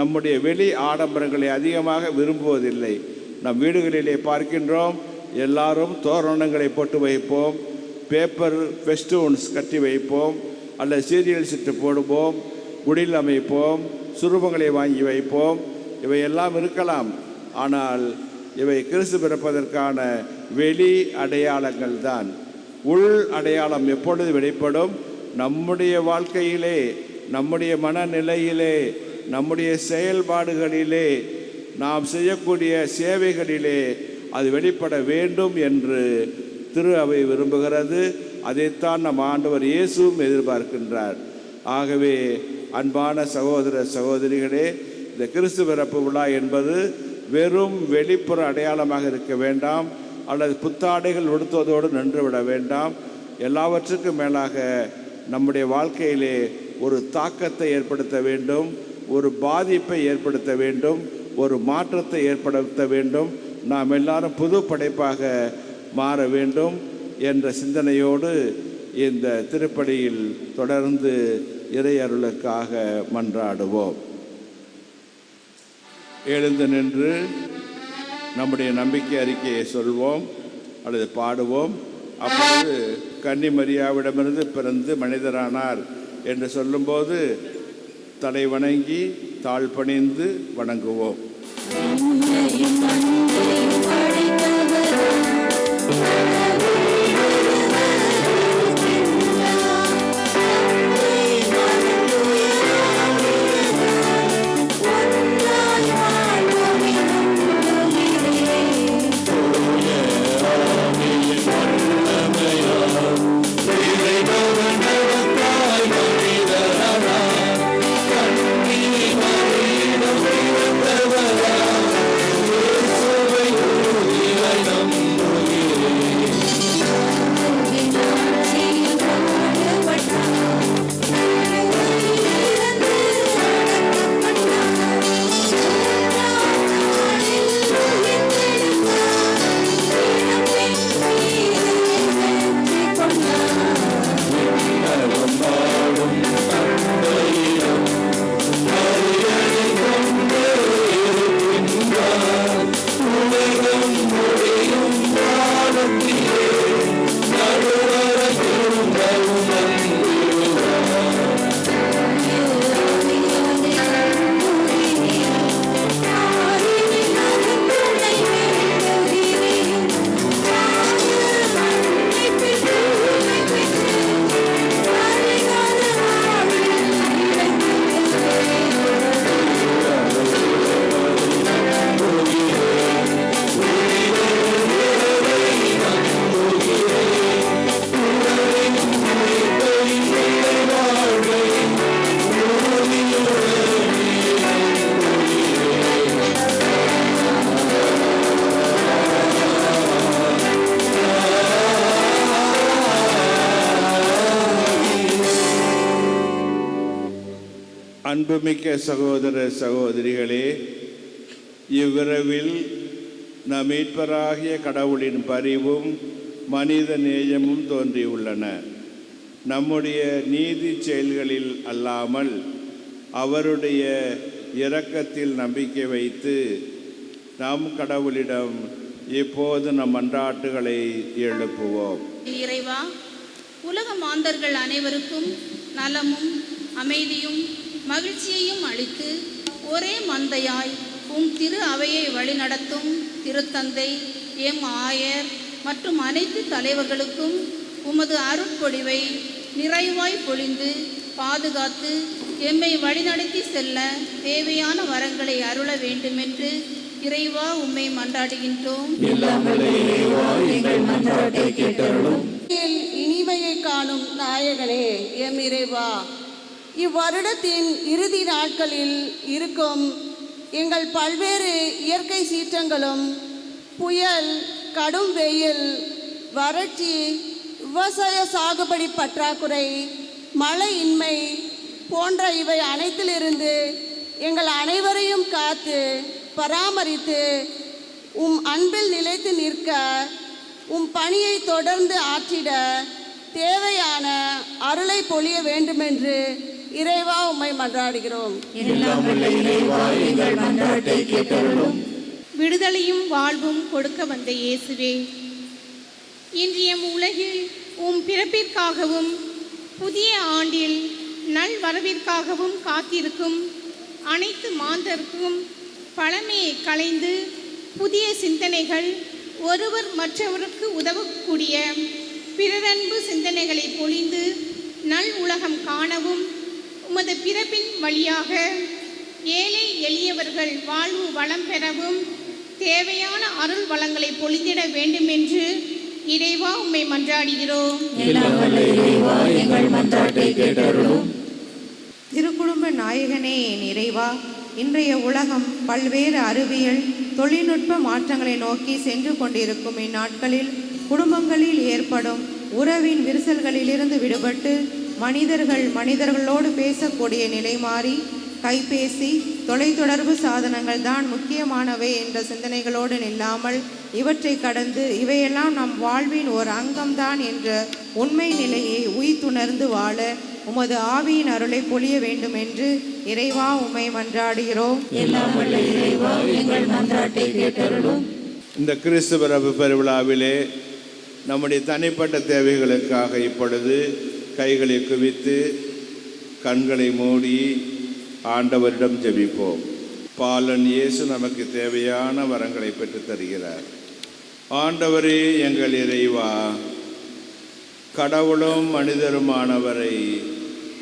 Speaker 2: நம்முடைய வெளி ஆடம்பரங்களை அதிகமாக விரும்புவதில்லை. நம் வீடுகளிலே பார்க்கின்றோம், எல்லாரும் தோரணங்களை போட்டு வைப்போம், பேப்பர் ஃபெஸ்டிவல்ஸ் கட்டி வைப்போம், அல்லது சீரியல் சிட்டு போடுவோம், குடில் அமைப்போம், சுரூபங்களை வாங்கி வைப்போம். இவையெல்லாம் இருக்கலாம், ஆனால் இவை கிறிஸ்து பிறப்பதற்கான வெளி அடையாளங்கள் தான். உள் அடையாளம் எப்பொழுது வெளிப்படும்? நம்முடைய வாழ்க்கையிலே, நம்முடைய மனநிலையிலே, நம்முடைய செயல்பாடுகளிலே, நாம் செய்யக்கூடிய சேவைகளிலே அது வெளிப்பட வேண்டும் என்று திரு அவை விரும்புகிறது. அதைத்தான் நம் ஆண்டவர் இயேசுவும் எதிர்பார்க்கின்றார். ஆகவே அன்பான சகோதர சகோதரிகளே, இந்த கிறிஸ்து பிறப்பு விழா என்பது வெறும் வெளிப்புற அடையாளமாக இருக்க வேண்டாம், அல்லது புத்தாடைகள் உடுத்துவதோடு நின்றுவிட வேண்டாம். எல்லாவற்றுக்கும் மேலாக நம்முடைய வாழ்க்கையிலே ஒரு தாக்கத்தை ஏற்படுத்த வேண்டும், ஒரு பாதிப்பை ஏற்படுத்த வேண்டும், ஒரு மாற்றத்தை ஏற்படுத்த வேண்டும். நாம் எல்லாரும் புது படைப்பாக மாற வேண்டும் என்ற சிந்தனையோடு இந்த திருப்பலியில் தொடர்ந்து இறை அருளுக்காக மன்றாடுவோம். எழுந்து நின்று நம்முடைய நம்பிக்கை அறிக்கையை சொல்வோம் அல்லது பாடுவோம். அப்பொழுது கன்னி மரியாவிடமிருந்து பிறந்து மனிதரானார் என்று சொல்லும்போது தலை வணங்கி தாழ் பணிந்து வணங்குவோம். அன்புமிக்க சகோதர சகோதரிகளே, இவ்விரவில் நம் மீட்பராகிய கடவுளின் பரிவும் மனித நேயமும் தோன்றியுள்ளன. நம்முடைய நீதி செயல்களில் அல்லாமல் அவருடைய இரக்கத்தில் நம்பிக்கை வைத்து நம் கடவுளிடம் இப்போது நம் மன்றாட்டுகளை எழுப்புவோம்.
Speaker 7: இறைவா, உலக மாந்தர்கள் அனைவருக்கும் நலமும் அமைதியும் மகிழ்ச்சியையும் அளித்து ஒரே மந்தையாய் உம் திரு அவையை வழிநடத்தும் திருத்தந்தை, எம் ஆயர் மற்றும் அனைத்து தலைவர்களுக்கும் உமது அருட்பொழிவை நிறைவாய் பொழிந்து பாதுகாத்து எம்மை வழிநடத்தி செல்ல தேவையான வரங்களை அருள வேண்டுமென்று இறைவா உம்மை மன்றாடுகின்றோம்.
Speaker 8: இனிமையை காணும் நாயகனே, எம் இறைவா, இவ்வருடத்தின் இறுதி நாட்களில் இருக்கும் எங்கள் பல்வேறு இயற்கை சீற்றங்களும், புயல், கடும் வெயில், வறட்சி, விவசாய சாகுபடி பற்றாக்குறை, மழையின்மை போன்ற இவை அனைத்திலிருந்து எங்கள் அனைவரையும் காத்து பராமரித்து உம் அன்பில் நிலைத்து நிற்க உம் பணியை தொடர்ந்து ஆற்றிட தேவையான அருளை பொழிய வேண்டுமென்று இறைவா உம்மை மன்றாடுகிறோம்.
Speaker 7: விடுதலையும் வாழ்வும் கொடுக்க வந்த இயேசுவே, இன்றைய உலகில் உம் பிறப்பிற்காகவும் புதிய ஆண்டில் நல் வரவிற்காகவும் காத்திருக்கும் அனைத்து மாந்தருக்கும் பழமையை களைந்து புதிய சிந்தனைகள், ஒருவர் மற்றவருக்கு உதவக்கூடிய பிறரன்பு சிந்தனைகளை பொழிந்து நல் உலகம் காணவும் உமது பிறப்பின் வழியாக ஏழை எளியவர்கள் வாழ்வு வளம் பெறவும் தேவையான அருள் வளங்களை பொழிந்திட வேண்டுமென்று இறைவா உம்மை மன்றாடுகிறோம்.
Speaker 5: திருக்குடும்ப நாயகனே என் இறைவா, இன்றைய உலகம் பல்வேறு அறிவியல் தொழில்நுட்ப மாற்றங்களை நோக்கி சென்று கொண்டிருக்கும் இந்நாட்களில் குடும்பங்களில் ஏற்படும் உறவின் விரிசல்களிலிருந்து விடுபட்டு மனிதர்களோடு பேசக்கூடிய நிலை மாறி கைபேசி, தொலைத்தொடர்பு சாதனங்கள் தான் முக்கியமானவை என்ற சிந்தனைகளோடு நில்லாமல் இவற்றை கடந்து இவையெல்லாம் நம் வாழ்வின் ஒரு அங்கம்தான் என்ற உண்மை நிலையை உய்த்துணர்ந்து வாழ உமது ஆவியின் அருளை பொழிய வேண்டும் என்று இறைவா உம்மை மன்றாடுகிறோம்.
Speaker 2: இந்த கிறிஸ்துவ பெருவிழாவிலே நம்முடைய தனிப்பட்ட தேவைகளுக்காக இப்பொழுது கைகளை குவித்து கண்களை மூடி ஆண்டவரிடம் ஜெபிப்போம். பாலன் இயேசு நமக்கு தேவையான வரங்களை பெற்று தருகிறார். ஆண்டவரே எங்கள் இறைவா, கடவுளும் மனிதருமானவரை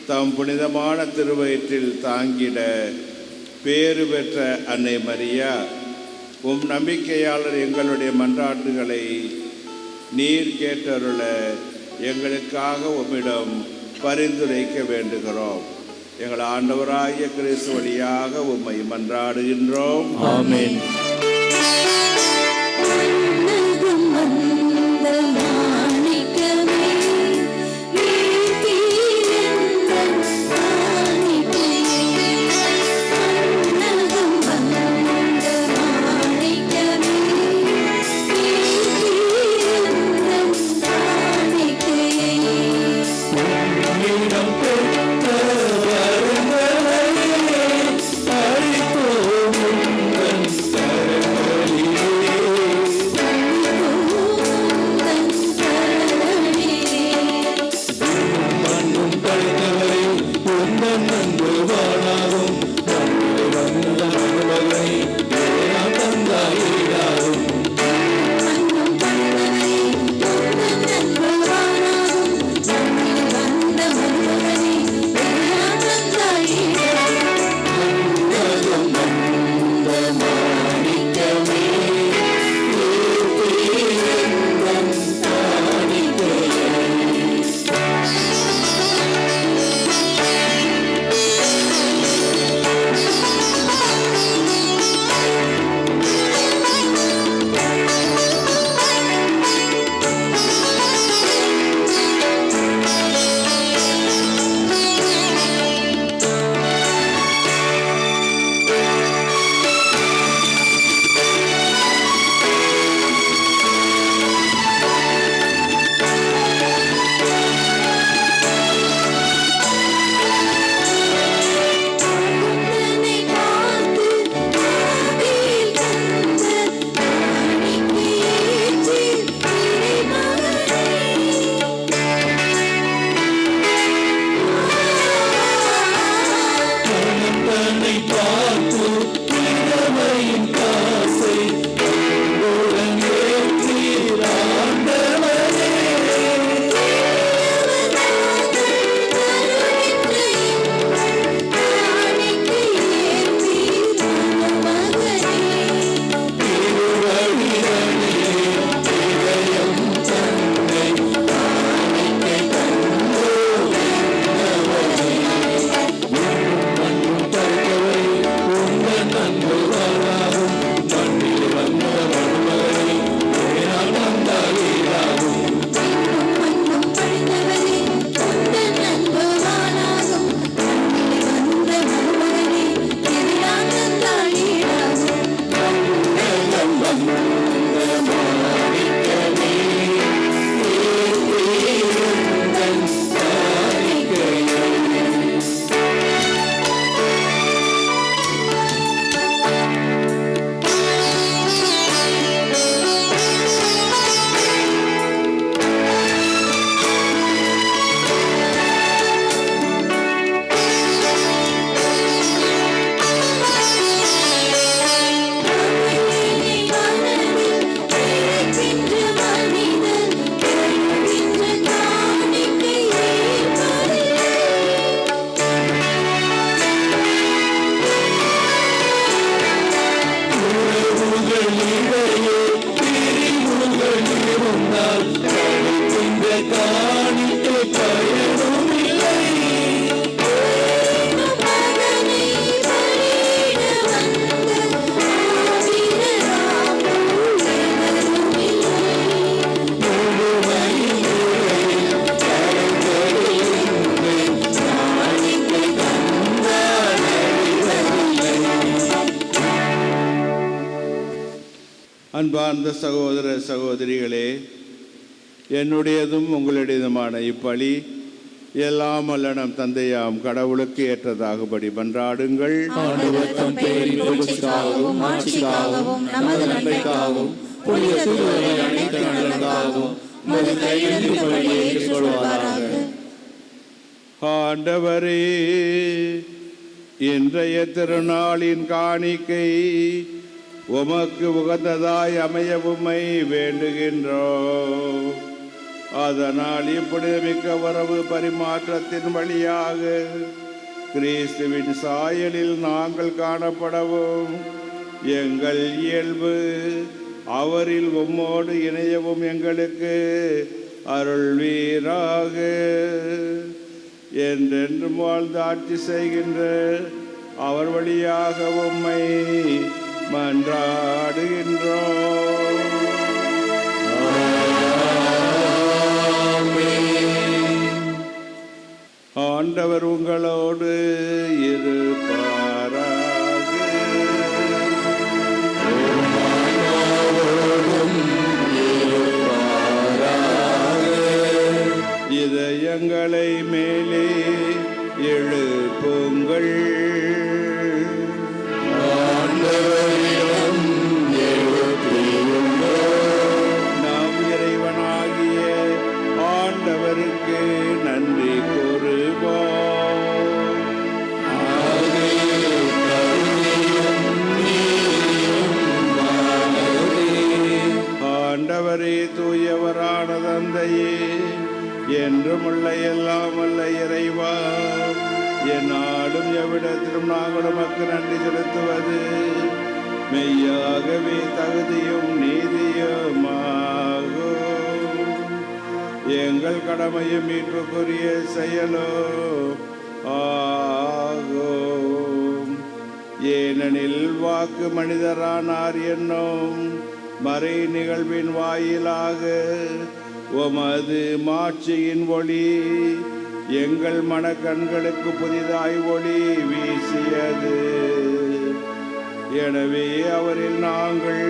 Speaker 2: தம் புனிதமான திருவயிற்றில் தாங்கிட பேறு பெற்ற அன்னை மரியா, உம் நம்பிக்கையாளர் எங்களுடைய மன்றாட்டுகளை நீர் கேட்டருள எங்களுக்காக உம்மிடம் பரிந்துரைக்க வேண்டுகிறோம். எங்கள் ஆண்டவராகிய கிறிஸ்து வழியாக உம்மை மன்றாடுகின்றோம்.
Speaker 3: ஆமென்.
Speaker 9: அரிப்போம் உந்தன் கரங்களிலே
Speaker 2: அன்பார்ந்த சகோதர சகோதரிகளே, என்னுடையதும் உங்களுடையதுமான இப்பலி எல்லாம் வல்ல நம் தந்தையாம் கடவுளுக்கு ஏற்றதாகும்படி மன்றாடுங்கள்.
Speaker 3: ஆண்டவர் தம் பெயரின் புகழ்ச்சிக்காகவும் மாட்சிக்காகவும் நமது நன்மைக்காகவும் புனித திருவருளின் அனைத்து நலனுக்காகவும் உமது கையிலிருந்து இப்பலியை ஏற்றுக்கொள்வாராக.
Speaker 2: ஆண்டவரே, இன்றைய திருநாளின் காணிக்கை உமக்கு உகந்ததாய் அமைய உம்மை வேண்டுகின்றோம். அதனால் இப்படி மிக்க உறவு பரிமாற்றத்தின் வழியாக கிறிஸ்துவின் சாயலில் நாங்கள் காணப்படவும் எங்கள் இயல்பு அவரில் உம்மோடு இணையவும் எங்களுக்கு அருள்வீராக. என்றென்றும் வாழ்ந்து ஆட்சி செய்கின்ற அவர் வழியாக உம்மை மன்றாடுகின்றோம். ஆண்டவர் உங்களோடு இருப்பாராக. இதயங்களை மேலே எழுப்புங்கள். நாம் இறைவனாகிய ஆண்டவருக்கு நன்றி கூறுவோம். ஆண்டவரே, தூயவரான தந்தையே, என்றுமுள்ள எல்லாம் வல்ல இறைவா, என் நாடும் எவ்விடத்திலும் நாங்கள் உமக்கு நன்றி செலுத்துவது மெய்யாகவே தகுதியும் நீதியுமாகும். எங்கள் கடமையும் மீட்புக்குரிய செயலோ ஆகும். ஏனெனில் வாக்கு மனிதரானார் என்னும் மறை நிகழ்வின் வாயிலாக உமது மாட்சியின் ஒளி எங்கள் மனக்கண்களுக்கு புதிதாய் ஒளி வீசியது. எனவே அவரில் நாங்கள்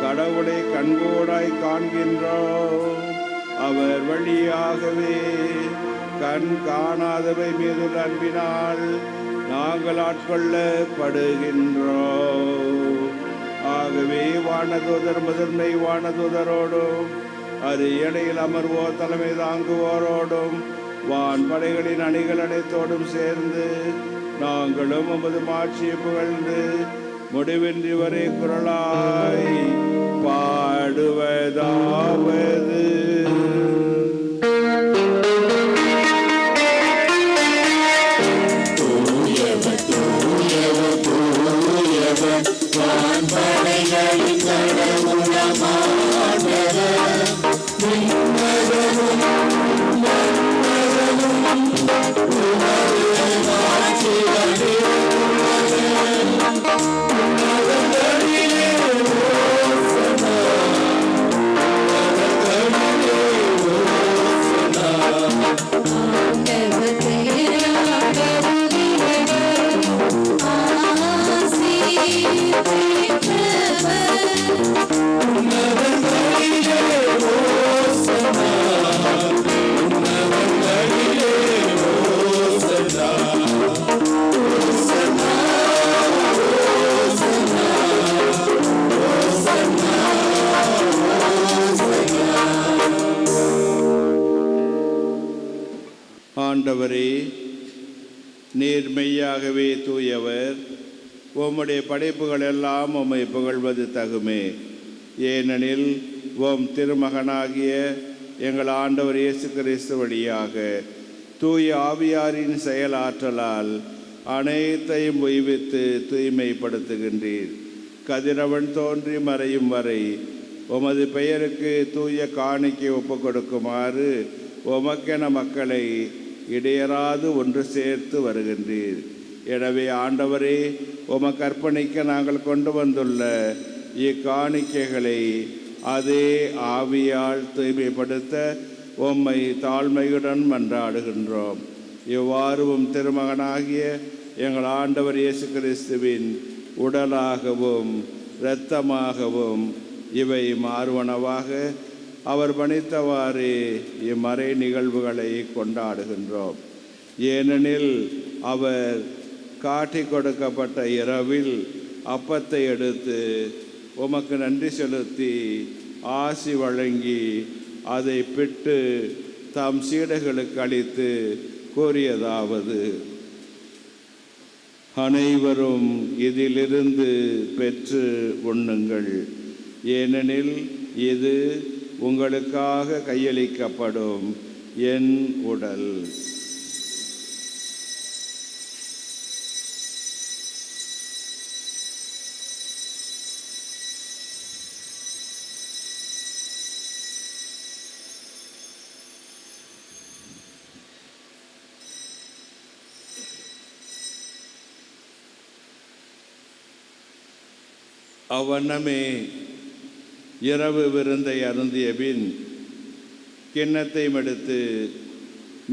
Speaker 2: கடவுளை கண்கூடாய் காண்கின்றோம். அவர் வழியாகவே கண் காணாதவை மீது அன்பினால் நாங்கள் ஆட்கொள்ளப்படுகின்றோம். ஆகவே வானதூதர் முதன்மை வானதூதரோடும் அரியணையில் அமர்வோர் தலைமை தாங்குவோரோடும் வான்படைகளின் அணிகள் அனைத்தோடும் சேர்ந்து நாங்களும் உமது மாட்சியை புகழ்ந்து முடிவின்றி வரை குரலாய் பாடுவதாவது. ஆண்டவரே, நீர் மெய்யாகவே தூயவர். உம்முடைய படைப்புகள் எல்லாம் உம்மை புகழ்வது தகுமே. ஏனெனில் உம் திருமகனாகிய எங்கள் ஆண்டவர் இயேசு கிறிஸ்து வழியாக தூய ஆவியாரின் செயலாற்றலால் அனைத்தையும் உய்வித்து தூய்மைப்படுத்துகின்றீர். கதிரவன் தோன்றி மறையும் வரை உமது பெயருக்கு தூய காணிக்கை ஒப்புக் கொடுக்குமாறு உமக்கென மக்களை இடையராது ஒன்று சேர்த்து வருகின்றீர். எனவே ஆண்டவரே, உமக்கு அர்ப்பணிக்க நாங்கள் கொண்டு வந்துள்ள இக்காணிக்கைகளை அதே ஆவியால் தூய்மைப்படுத்த உம்மை தாழ்மையுடன் மன்றாடுகின்றோம். இவ்வாறு உம் திருமகனாகிய எங்கள் ஆண்டவர் இயேசு கிறிஸ்துவின் உடலாகவும் இரத்தமாகவும் இவை மாறுவனவாக அவர் பணித்தவாறு இம்மறை நிகழ்வுகளை கொண்டாடுகின்றோம். ஏனெனில் அவர் காட்டிக் கொடுக்கப்பட்ட இரவில் அப்பத்தை எடுத்து உமக்கு நன்றி செலுத்தி ஆசி வழங்கி அதை பிட்டு தம் சீடர்களுக்கு அளித்து கூறியதாவது: அனைவரும் இதிலிருந்து பெற்று உண்ணுங்கள், ஏனெனில் இது உங்களுக்காக கையளிக்கப்படும் என் உடல். அவ்வண்ணமே இரவு விருந்தை அருந்திய பின் கிண்ணத்தை எடுத்து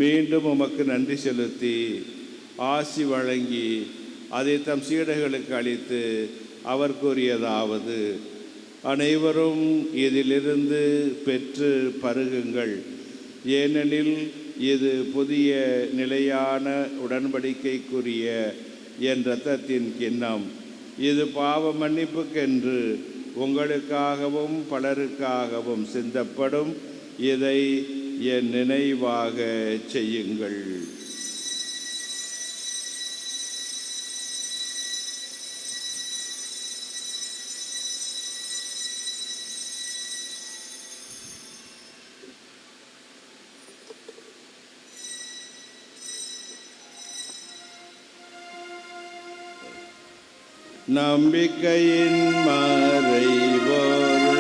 Speaker 2: மீண்டும் உமக்கு நன்றி செலுத்தி ஆசி வழங்கி அதை தம் சீடர்களுக்கு அளித்து அவர் கூறியதாவது: அனைவரும் இதிலிருந்து பெற்று பருகுங்கள், ஏனெனில் இது புதிய நிலையான உடன்படிக்கைக்குரிய என் இரத்தத்தின் கிண்ணம். இது பாவ மன்னிப்புக்கென்று உங்களுக்காகவும் பலருக்காகவும் சிந்தப்படும். இதை என் நினைவாக செய்யுங்கள். நம்பிக்கையின் மறைபொருள்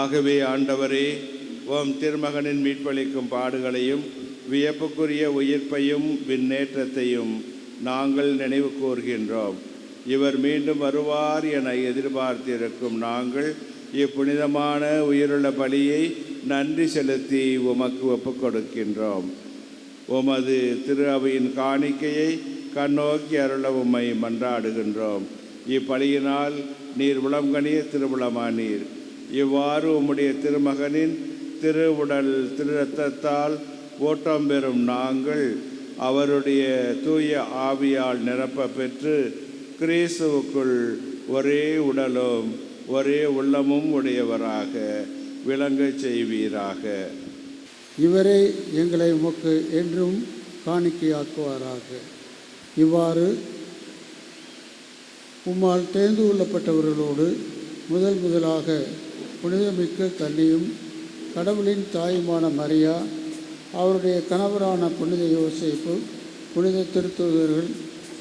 Speaker 2: ஆகவே ஆண்டவரே, உம் திருமகனின் மீட்பளிக்கும் பாடுகளையும் வியப்புக்குரிய உயிர்ப்பையும் விண்ணேற்றத்தையும் நாங்கள் நினைவு கூர்கின்றோம். இவர் மீண்டும் வருவார் என எதிர்பார்த்திருக்கும் நாங்கள் இப்புனிதமான உயிருள்ள பலியை நன்றி செலுத்தி உமக்கு ஒப்புக் கொடுக்கின்றோம். உமது திரு அவையின் காணிக்கையை கண்ணோக்கி அருள உம்மை மன்றாடுகின்றோம். இப்பலியினால் நீர் உளம்கனிய திருவுளமானீர். இவ்வாறு உம்முடைய திருமகனின் திரு உடல் திரு இரத்தத்தால் ஓட்டம் பெறும் நாங்கள் அவருடைய தூய ஆவியால் நிரப்ப பெற்று கிறிஸ்துவுக்குள் ஒரே உடலும் ஒரே உள்ளமும் உடையவராக விளங்கச் செய்வீராக.
Speaker 9: இவரே எங்களை உமக்கு என்றும் காணிக்கையாக்குவாராக. இவ்வாறு உம்மால் தேர்ந்து கொள்ளப்பட்டவர்களோடு முதலாக புனிதமிக்க கன்னியும் கடவுளின் தாயுமான மரியா, அவருடைய கணவரான புனித யோசேப்பு, புனித திருத்தூதர்கள்,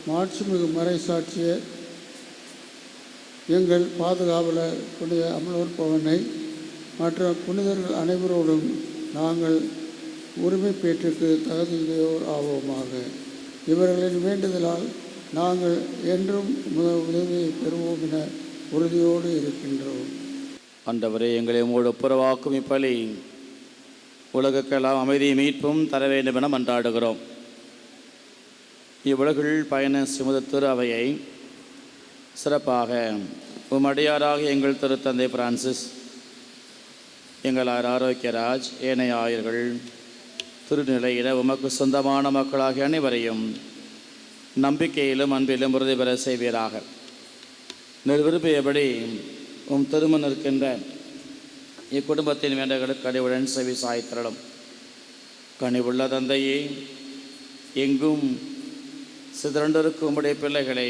Speaker 9: மாட்சிமிகு மறைசாட்சிய எங்கள் பாதுகாவலர் புனித அமலோர் பவனை மற்ற புனிதர்கள் அனைவரோடும் நாங்கள் உரிமை பேற்றுக்கு தகுதியோர் ஆவோமாக. இவர்களின் வேண்டுதலால் நாங்கள் என்றும் உதவியை பெறுவோம் என உறுதியோடு இருக்கின்றோம்.
Speaker 3: ஆண்டவரே, எங்களை உங்களோடு ஒப்புரவாக்கும் இப்பலி உலகுக்கெல்லாம் அமைதியை மீட்பும் தர வேண்டும் என மன்றாடுகிறோம். இவ்வுலகில் பயண சுமத திரு அவையை சிறப்பாக உம்மடியாராக எங்கள் திருத்தந்தை பிரான்சிஸ், எங்கள் ஆரோக்கியராஜ், ஏனைய ஆயர்கள், திருநிலையிட உமக்கு சொந்தமான மக்களாகிய அனைவரையும் நம்பிக்கையிலும் அன்பிலும் உறுதி பெற செய்வீராக. விரும்பியபடி உம் திருமணம் இருக்கின்ற இக்குடும்பத்தின் வேண்டங்களுக்கு கனிவுடன் செவி சாய்த்திரளும். கனிவுள்ள தந்தையே, எங்கும் சிதறண்டிருக்கும் உம்முடைய பிள்ளைகளை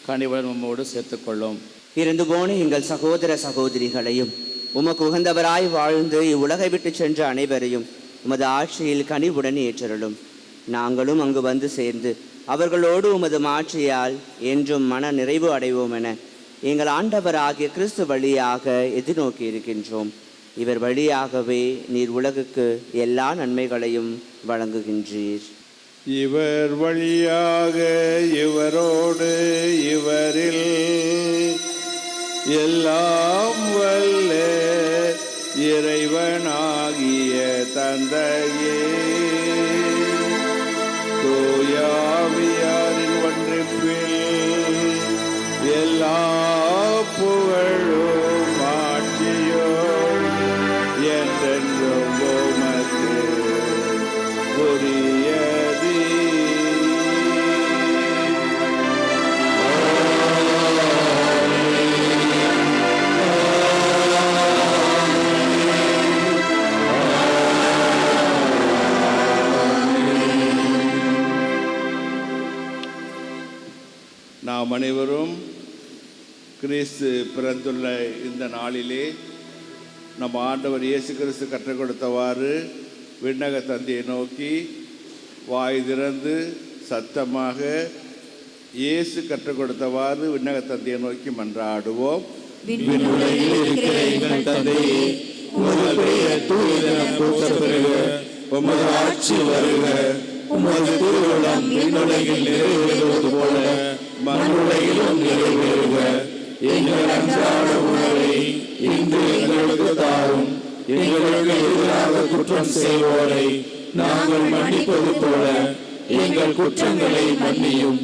Speaker 3: கனிவுடன் உம்மோடு சேர்த்துக்கொள்ளும்.
Speaker 10: இருந்து போன எங்கள் சகோதர சகோதரிகளையும் உமக்கு உகந்தவராய் வாழ்ந்து இவ்வுலகை விட்டு சென்ற அனைவரையும் உமது ஆட்சியில் கனிவுடன் ஏற்றருளும். நாங்களும் அங்கு வந்து சேர்ந்து அவர்களோடு உமது மாட்சியால் என்றும் மன நிறைவு அடைவோம் என எங்கள் ஆண்டவராகிய கிறிஸ்து வழியாக எதிர்நோக்கி இருக்கின்றோம். இவர் வழியாகவே நீர் உலகுக்கு எல்லா நன்மைகளையும் வழங்குகின்றீர்.
Speaker 2: இவர் வழியாக இவரோடு இவரில் எல்லாம் வல்ல இறைவனாகிய தந்தையே, தூயாவியாரின் ஒன்றிப்பில் எல்லா புகழும் ஆட்சியும் என்றென்றும் உமக்கு உரியதே. நாம் அனைவரும் கிறிஸ்து பிறந்துள்ள இந்த நாளிலே நம் ஆண்டவர் இயேசு கிறிஸ்து கற்றுக் கொடுத்தவாறு விண்ணக தந்தையை நோக்கி வாய் திறந்து சத்தமாக இயேசு கற்றுக் கொடுத்தவாறு விண்ணக தந்தையை நோக்கி மன்றாடுவோம்.
Speaker 3: உமது ஆட்சி வருக, உமது திருவுளம் விண்ணுலகில் நிறைவேறுவது போல மண்ணுலகிலும் நிறைவேறுக. எங்கள் அன்றாட உணவை இன்று எங்களுக்கு தாரும். எங்களுக்கு எதிராக குற்றம் செய்வோரை நாங்கள் மன்னிப்பது போல எங்கள் குற்றங்களை மன்னியும்.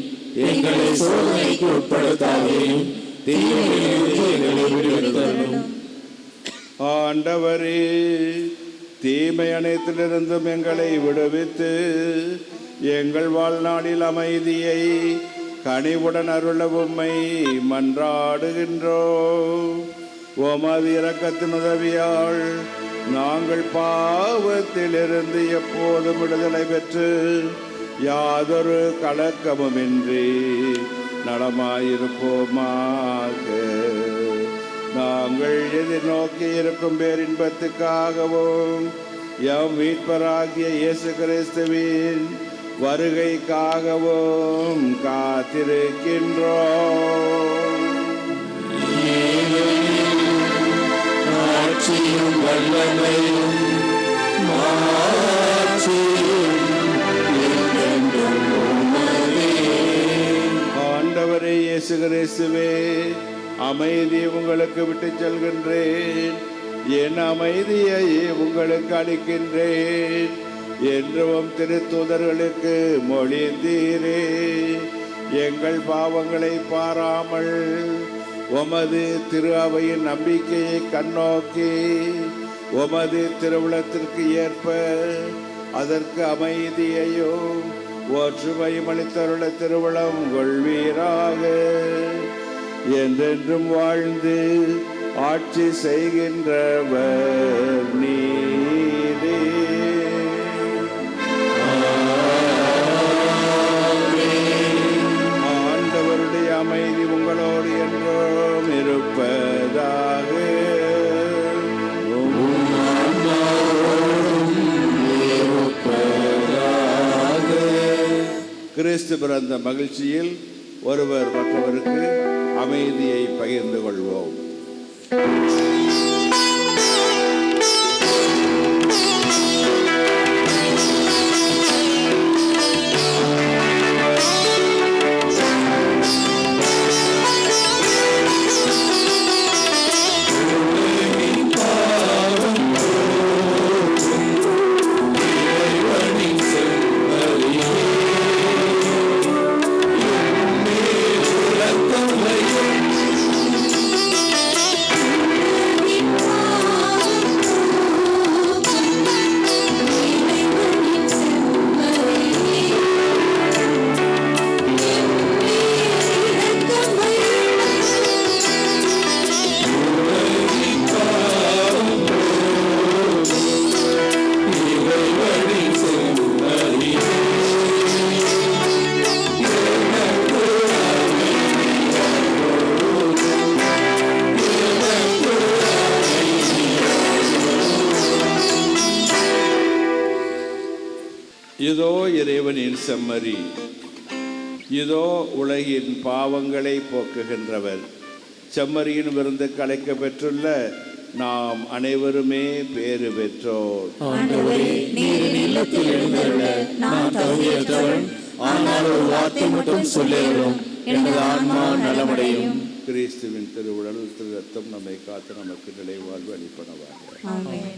Speaker 3: எங்களை சோதனைக்கு உட்படுத்தாதையும், தீமையிலிருந்து எங்களை விடுவித்தருளும்.
Speaker 2: ஆண்டவரே, தீமை அனைத்திலிருந்தும் எங்களை விடுவித்து எங்கள் வாழ்நாளில் அமைதியை கனிவுடன் அருள உம்மை மன்றாடுகின்றோம். உமது இரக்கத்தின் உதவியால் நாங்கள் பாவத்திலிருந்து எப்போதும் விடுதலை பெற்று யாதொரு கலக்கமுமின்றி நலமாயிருப்போமாக. நாங்கள் எதிர்நோக்கி இருக்கும் பேரின்பத்துக்காகவும் எம் மீட்பராகிய இயேசு கிறிஸ்துவின் வருகைக்காகவும் காத்திருக்கின்றோம்.
Speaker 3: ஆட்சியும் வல்லமையும் மாட்சியும் என்றென்றும் உமதே.
Speaker 2: ஆண்டவரே இயேசு கிறிஸ்துவே, அமைதி உங்களுக்கு விட்டு செல்கின்றேன், என் அமைதியை உங்களுக்கு அளிக்கின்றேன் என்றும் திருத்தூதர்களுக்கு மொழிந்தீரே. எங்கள் பாவங்களை பாராமல் உமது திரு அவையின் நம்பிக்கையை கண்ணோக்கி உமது திருவுளத்திற்கு ஏற்ப அதற்கு அமைதியையும் ஒற்றுமையும் அளித்தருள திருவுளம் கொள்வீராக. என்றென்றும் வாழ்ந்து ஆட்சி செய்கின்றவர் நீரே. ஆண்டவருடைய அமைதி உங்களோடு என்றும் இருப்பதாக. கிறிஸ்து பிறந்த மகிழ்ச்சியில் ஒருவர் மற்றவருக்கு அமைதியை பகிர்ந்து கொள்வோம். இதோ இறைவனின் செம்மறி, இதோ உலகின் பாவங்களை போக்குகின்றவர். செம்மறியின் விருந்து கலைக்க பெற்றுள்ள நாம் அனைவருமே பேறு பெற்றோர்.
Speaker 3: ஆண்டவரே, நீர் என் இல்லத்தில் எழுந்தருள நான் தகுதியற்றவன். ஆனால் ஒரு வார்த்தை மட்டும் சொல்லியருளும், எனது ஆன்மா நலமடையும்.
Speaker 2: கிறிஸ்துவின் திருவுடல் திரு ரத்தம் நம்மை காத்து நமக்கு நிலைவாழ்வு அளிப்பனவாக.
Speaker 5: ஆமென்.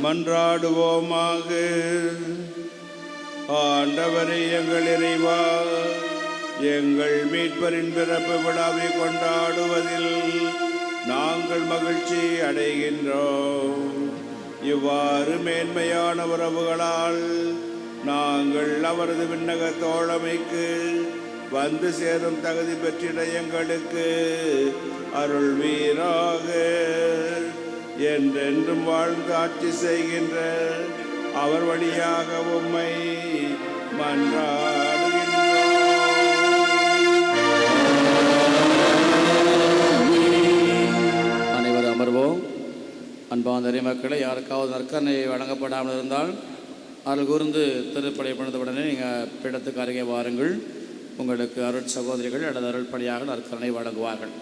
Speaker 2: மன்றாடுவோமாக. ஆண்டவரே எங்கள் இறைவா, எங்கள் மீட்பரின் பிறப்பு விழாவை கொண்டாடுவதில் நாங்கள் மகிழ்ச்சி அடைகின்றோம். இவ்வாறு மேன்மையான உறவுகளால் நாங்கள் அவரது விண்ணக தோழமைக்கு வந்து சேரும் தகுதி பெற்றிட எங்களுக்கு அருள்வீராக. என்றென்றும் வாழ்ந்து ஆட்சி செய்கின்ற அவர் வழியாக உம்மை மன்றாடுகின்றோம்.
Speaker 11: அனைவரும் அமர்வோம். அன்பான மக்களை, யாருக்காவது நற்கரணை வழங்கப்படாமல் இருந்தால் அருள் கூர்ந்து திருப்படை பண்ணதுடனே நீங்கள் பீடத்துக்கு அருகே வாருங்கள். உங்களுக்கு அருள் சகோதரிகள் அல்லது அருள்படியாக நற்கரணை வழங்குவார்கள்.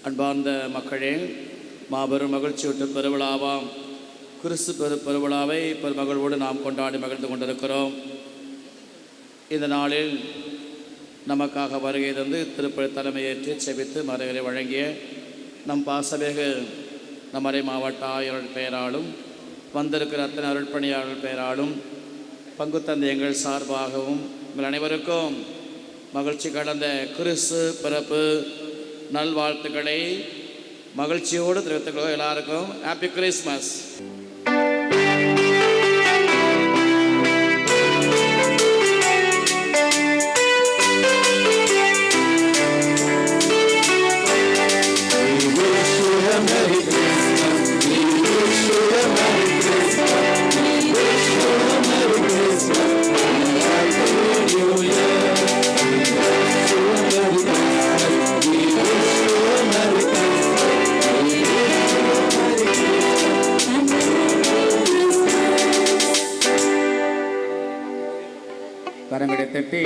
Speaker 11: அன்பார்ந்த மக்களே, மாபெரும் மகிழ்ச்சியூட்டு பெருவிழாவாம் கிறிஸ்து பெருவிழாவை பெருமகளோடு நாம் கொண்டாடி மகிழ்ந்து கொண்டிருக்கிறோம். இந்த நாளில் நமக்காக வருகை தந்து திருப்பதி தலைமையேற்று செபித்து மறைகளை வழங்கிய நம் பாசவேகு நம்மறை மாவட்ட ஆயர்கள் பெயராலும் வந்திருக்கிற அத்தனை அருள்பணியாளர்கள் பெயராலும் பங்கு தந்த எங்கள் சார்பாகவும் உங்கள் அனைவருக்கும் மகிழ்ச்சி கலந்த கிறிஸ்து பிறப்பு நல்வாழ்த்துக்களை மகிழ்ச்சியோடு தெரிவித்துக்கொள்வோம். எல்லாருக்கும் ஹாப்பி கிறிஸ்மஸ். கரங்களை தட்டி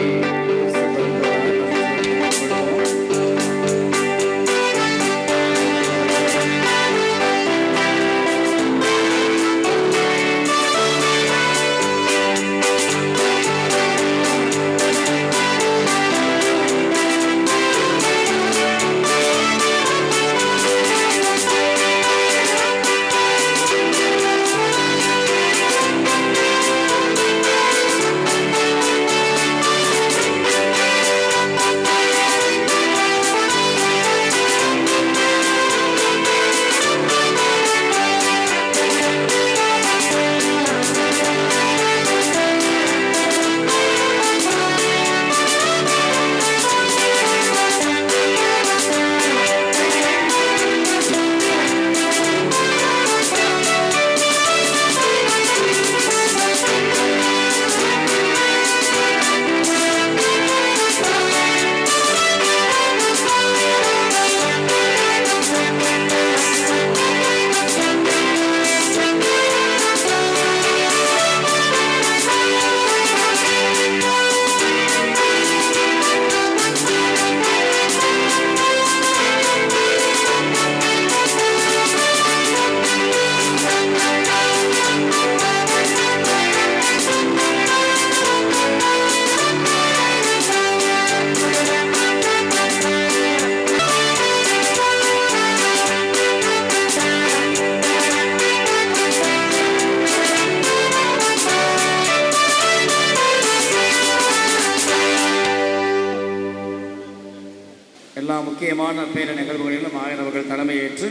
Speaker 11: முக்கியமான பேர நிகழ்வுகளிலும் ஆயரவர்கள் தலைமையேற்று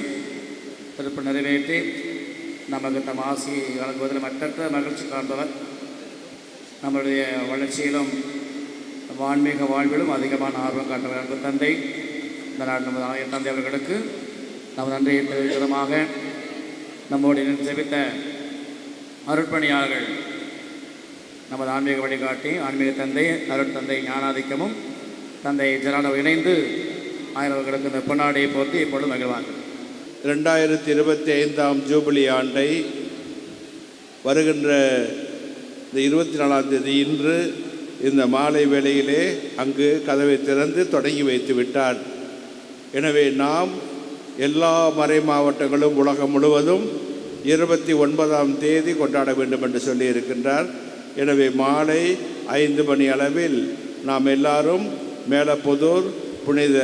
Speaker 11: திருப்பி நிறைவேற்றி நமக்கு தம் ஆசியை வழங்குவதில் மற்றற்ற மகிழ்ச்சி காண்பவர். நம்முடைய வளர்ச்சியிலும் ஆன்மீக வாழ்விலும் அதிகமான ஆர்வம் காட்டுவர் அன்பு தந்தை. இந்த நாள் நமது ஆய தந்தை அவர்களுக்கு நமது நன்றியை தெரிவிக்கிறமாக நம்மோடு ஜெபித்த அருட்பணியாளர்கள் நமது ஆன்மீக வழிகாட்டி ஆன்மீக தந்தை அருட்தந்தை ஞானாதிக்கமும் தந்தை ஜெரானோ இணைந்து ஆயிரவர்களுக்கு இந்த பொன்னாடியை போர்த்தி இப்பொழுது மகிழ்வார்கள்.
Speaker 2: 2025 ஜூபிலி ஆண்டை வருகின்ற இந்த 24ஆம் தேதி இன்று இந்த மாலை வேளையிலே அங்கு கதவை திறந்து தொடங்கி வைத்து விட்டார். எனவே நாம் எல்லா மறை மாவட்டங்களும் உலகம் முழுவதும் 29ஆம் தேதி கொண்டாட வேண்டும் என்று சொல்லியிருக்கின்றார். எனவே மாலை 5 மணி அளவில் நாம் எல்லாரும் மேலப்புதூர் புனித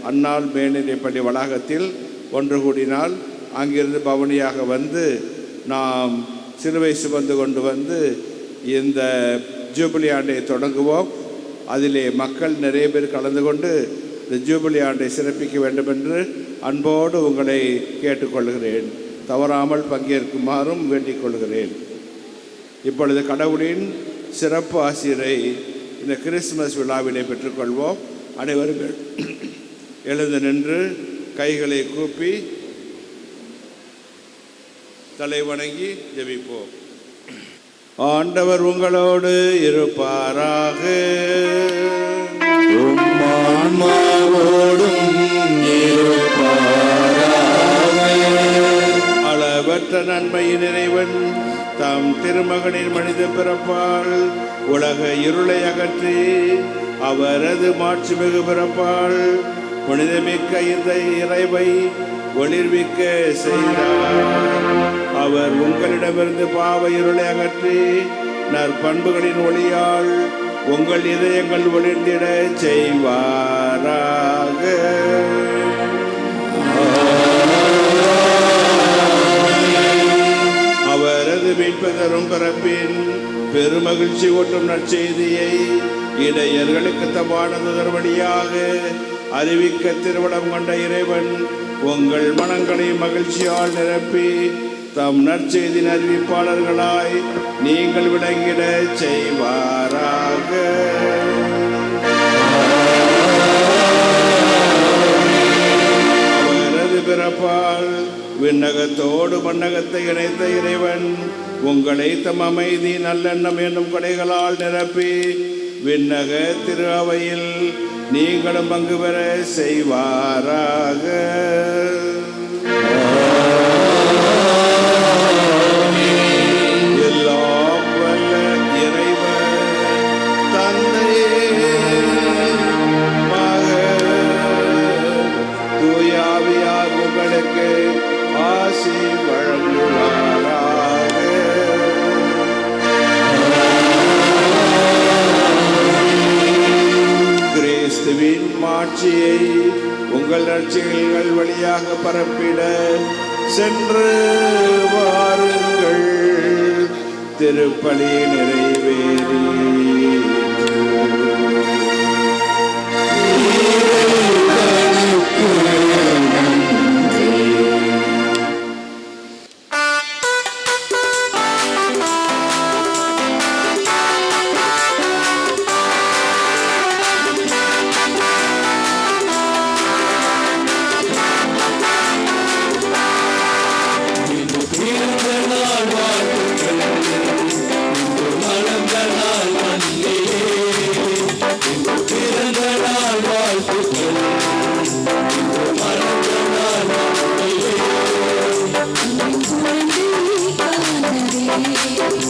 Speaker 2: அன்னாள் மேல்நிலைப்பள்ளி வளாகத்தில் ஒன்று கூடினால் அங்கிருந்து பவனியாக வந்து நாம் சிலுவை சுமந்து கொண்டு வந்து இந்த ஜூபிலி ஆண்டை தொடங்குவோம். அதிலே மக்கள் நிறைய பேர் கலந்து கொண்டு இந்த ஜூபிலி ஆண்டை சிறப்பிக்க வேண்டும் என்று அன்போடு உங்களை கேட்டுக்கொள்கிறேன். தவறாமல் பங்கேற்குமாறும் வேண்டிக் கொள்கிறேன். இப்பொழுது கடவுளின் சிறப்பு ஆசிரை இந்த கிறிஸ்துமஸ் விழாவிலே பெற்றுக்கொள்வோம். அனைவரும் எழுந்து நின்று கைகளை கூப்பி தலை வணங்கி ஜெபிப்போம். ஆண்டவர் உங்களோடு இருப்பாராக. அளவற்ற நன்மையின் இறைவன் தாம் திருமகனின் மனித பிறப்பால் உலக இருளை அகற்றி அவரது மாட்சிமிகு பிறப்பால் புனிதமிக்க இந்த இறைவை ஒளிர்விக்க செய்தார். அவர் உங்களிடமிருந்து பாவ இருளை அகற்றி நற்பண்புகளின் ஒளியால் உங்கள் இதயங்கள் ஒளிர்ந்திட செய்வாராக. அவரது மீட்பெதரும் பிறப்பின் பெருமகிழ்ச்சி ஊட்டும் நற்செய்தியை இடையர்களுக்கு தவானதர் வழியாக அறிவிக்க திருவிழம் கொண்ட இறைவன் உங்கள் மனங்களை மகிழ்ச்சியால் நிரப்பி தம் நற்செய்தியின் அறிவிப்பாளர்களாய் நீங்கள் விளங்கிட செய்வாராக. அவரது பிறப்பால் விண்ணகத்தோடு மண்ணகத்தை இணைத்த இறைவன் உங்களை தம் அமைதி நல்லெண்ணம் என்னும் கொடைகளால் நிரப்பி விண்ணக திரு அவையில் நீங்களும் பங்கு பெற செய்வாராக. எல்லாம் வல்ல இறைவன் தந்தையே மகன் தூய ஆவியார் உங்களுக்கு ஆசி வழங்குவாராக. கிறிஸ்துவின் மாட்சியை உங்கள் நற்செயல்கள் வழியாக பரப்பிட சென்று வாருங்கள். திருப்பலி நிறைவேறி
Speaker 3: Thank you.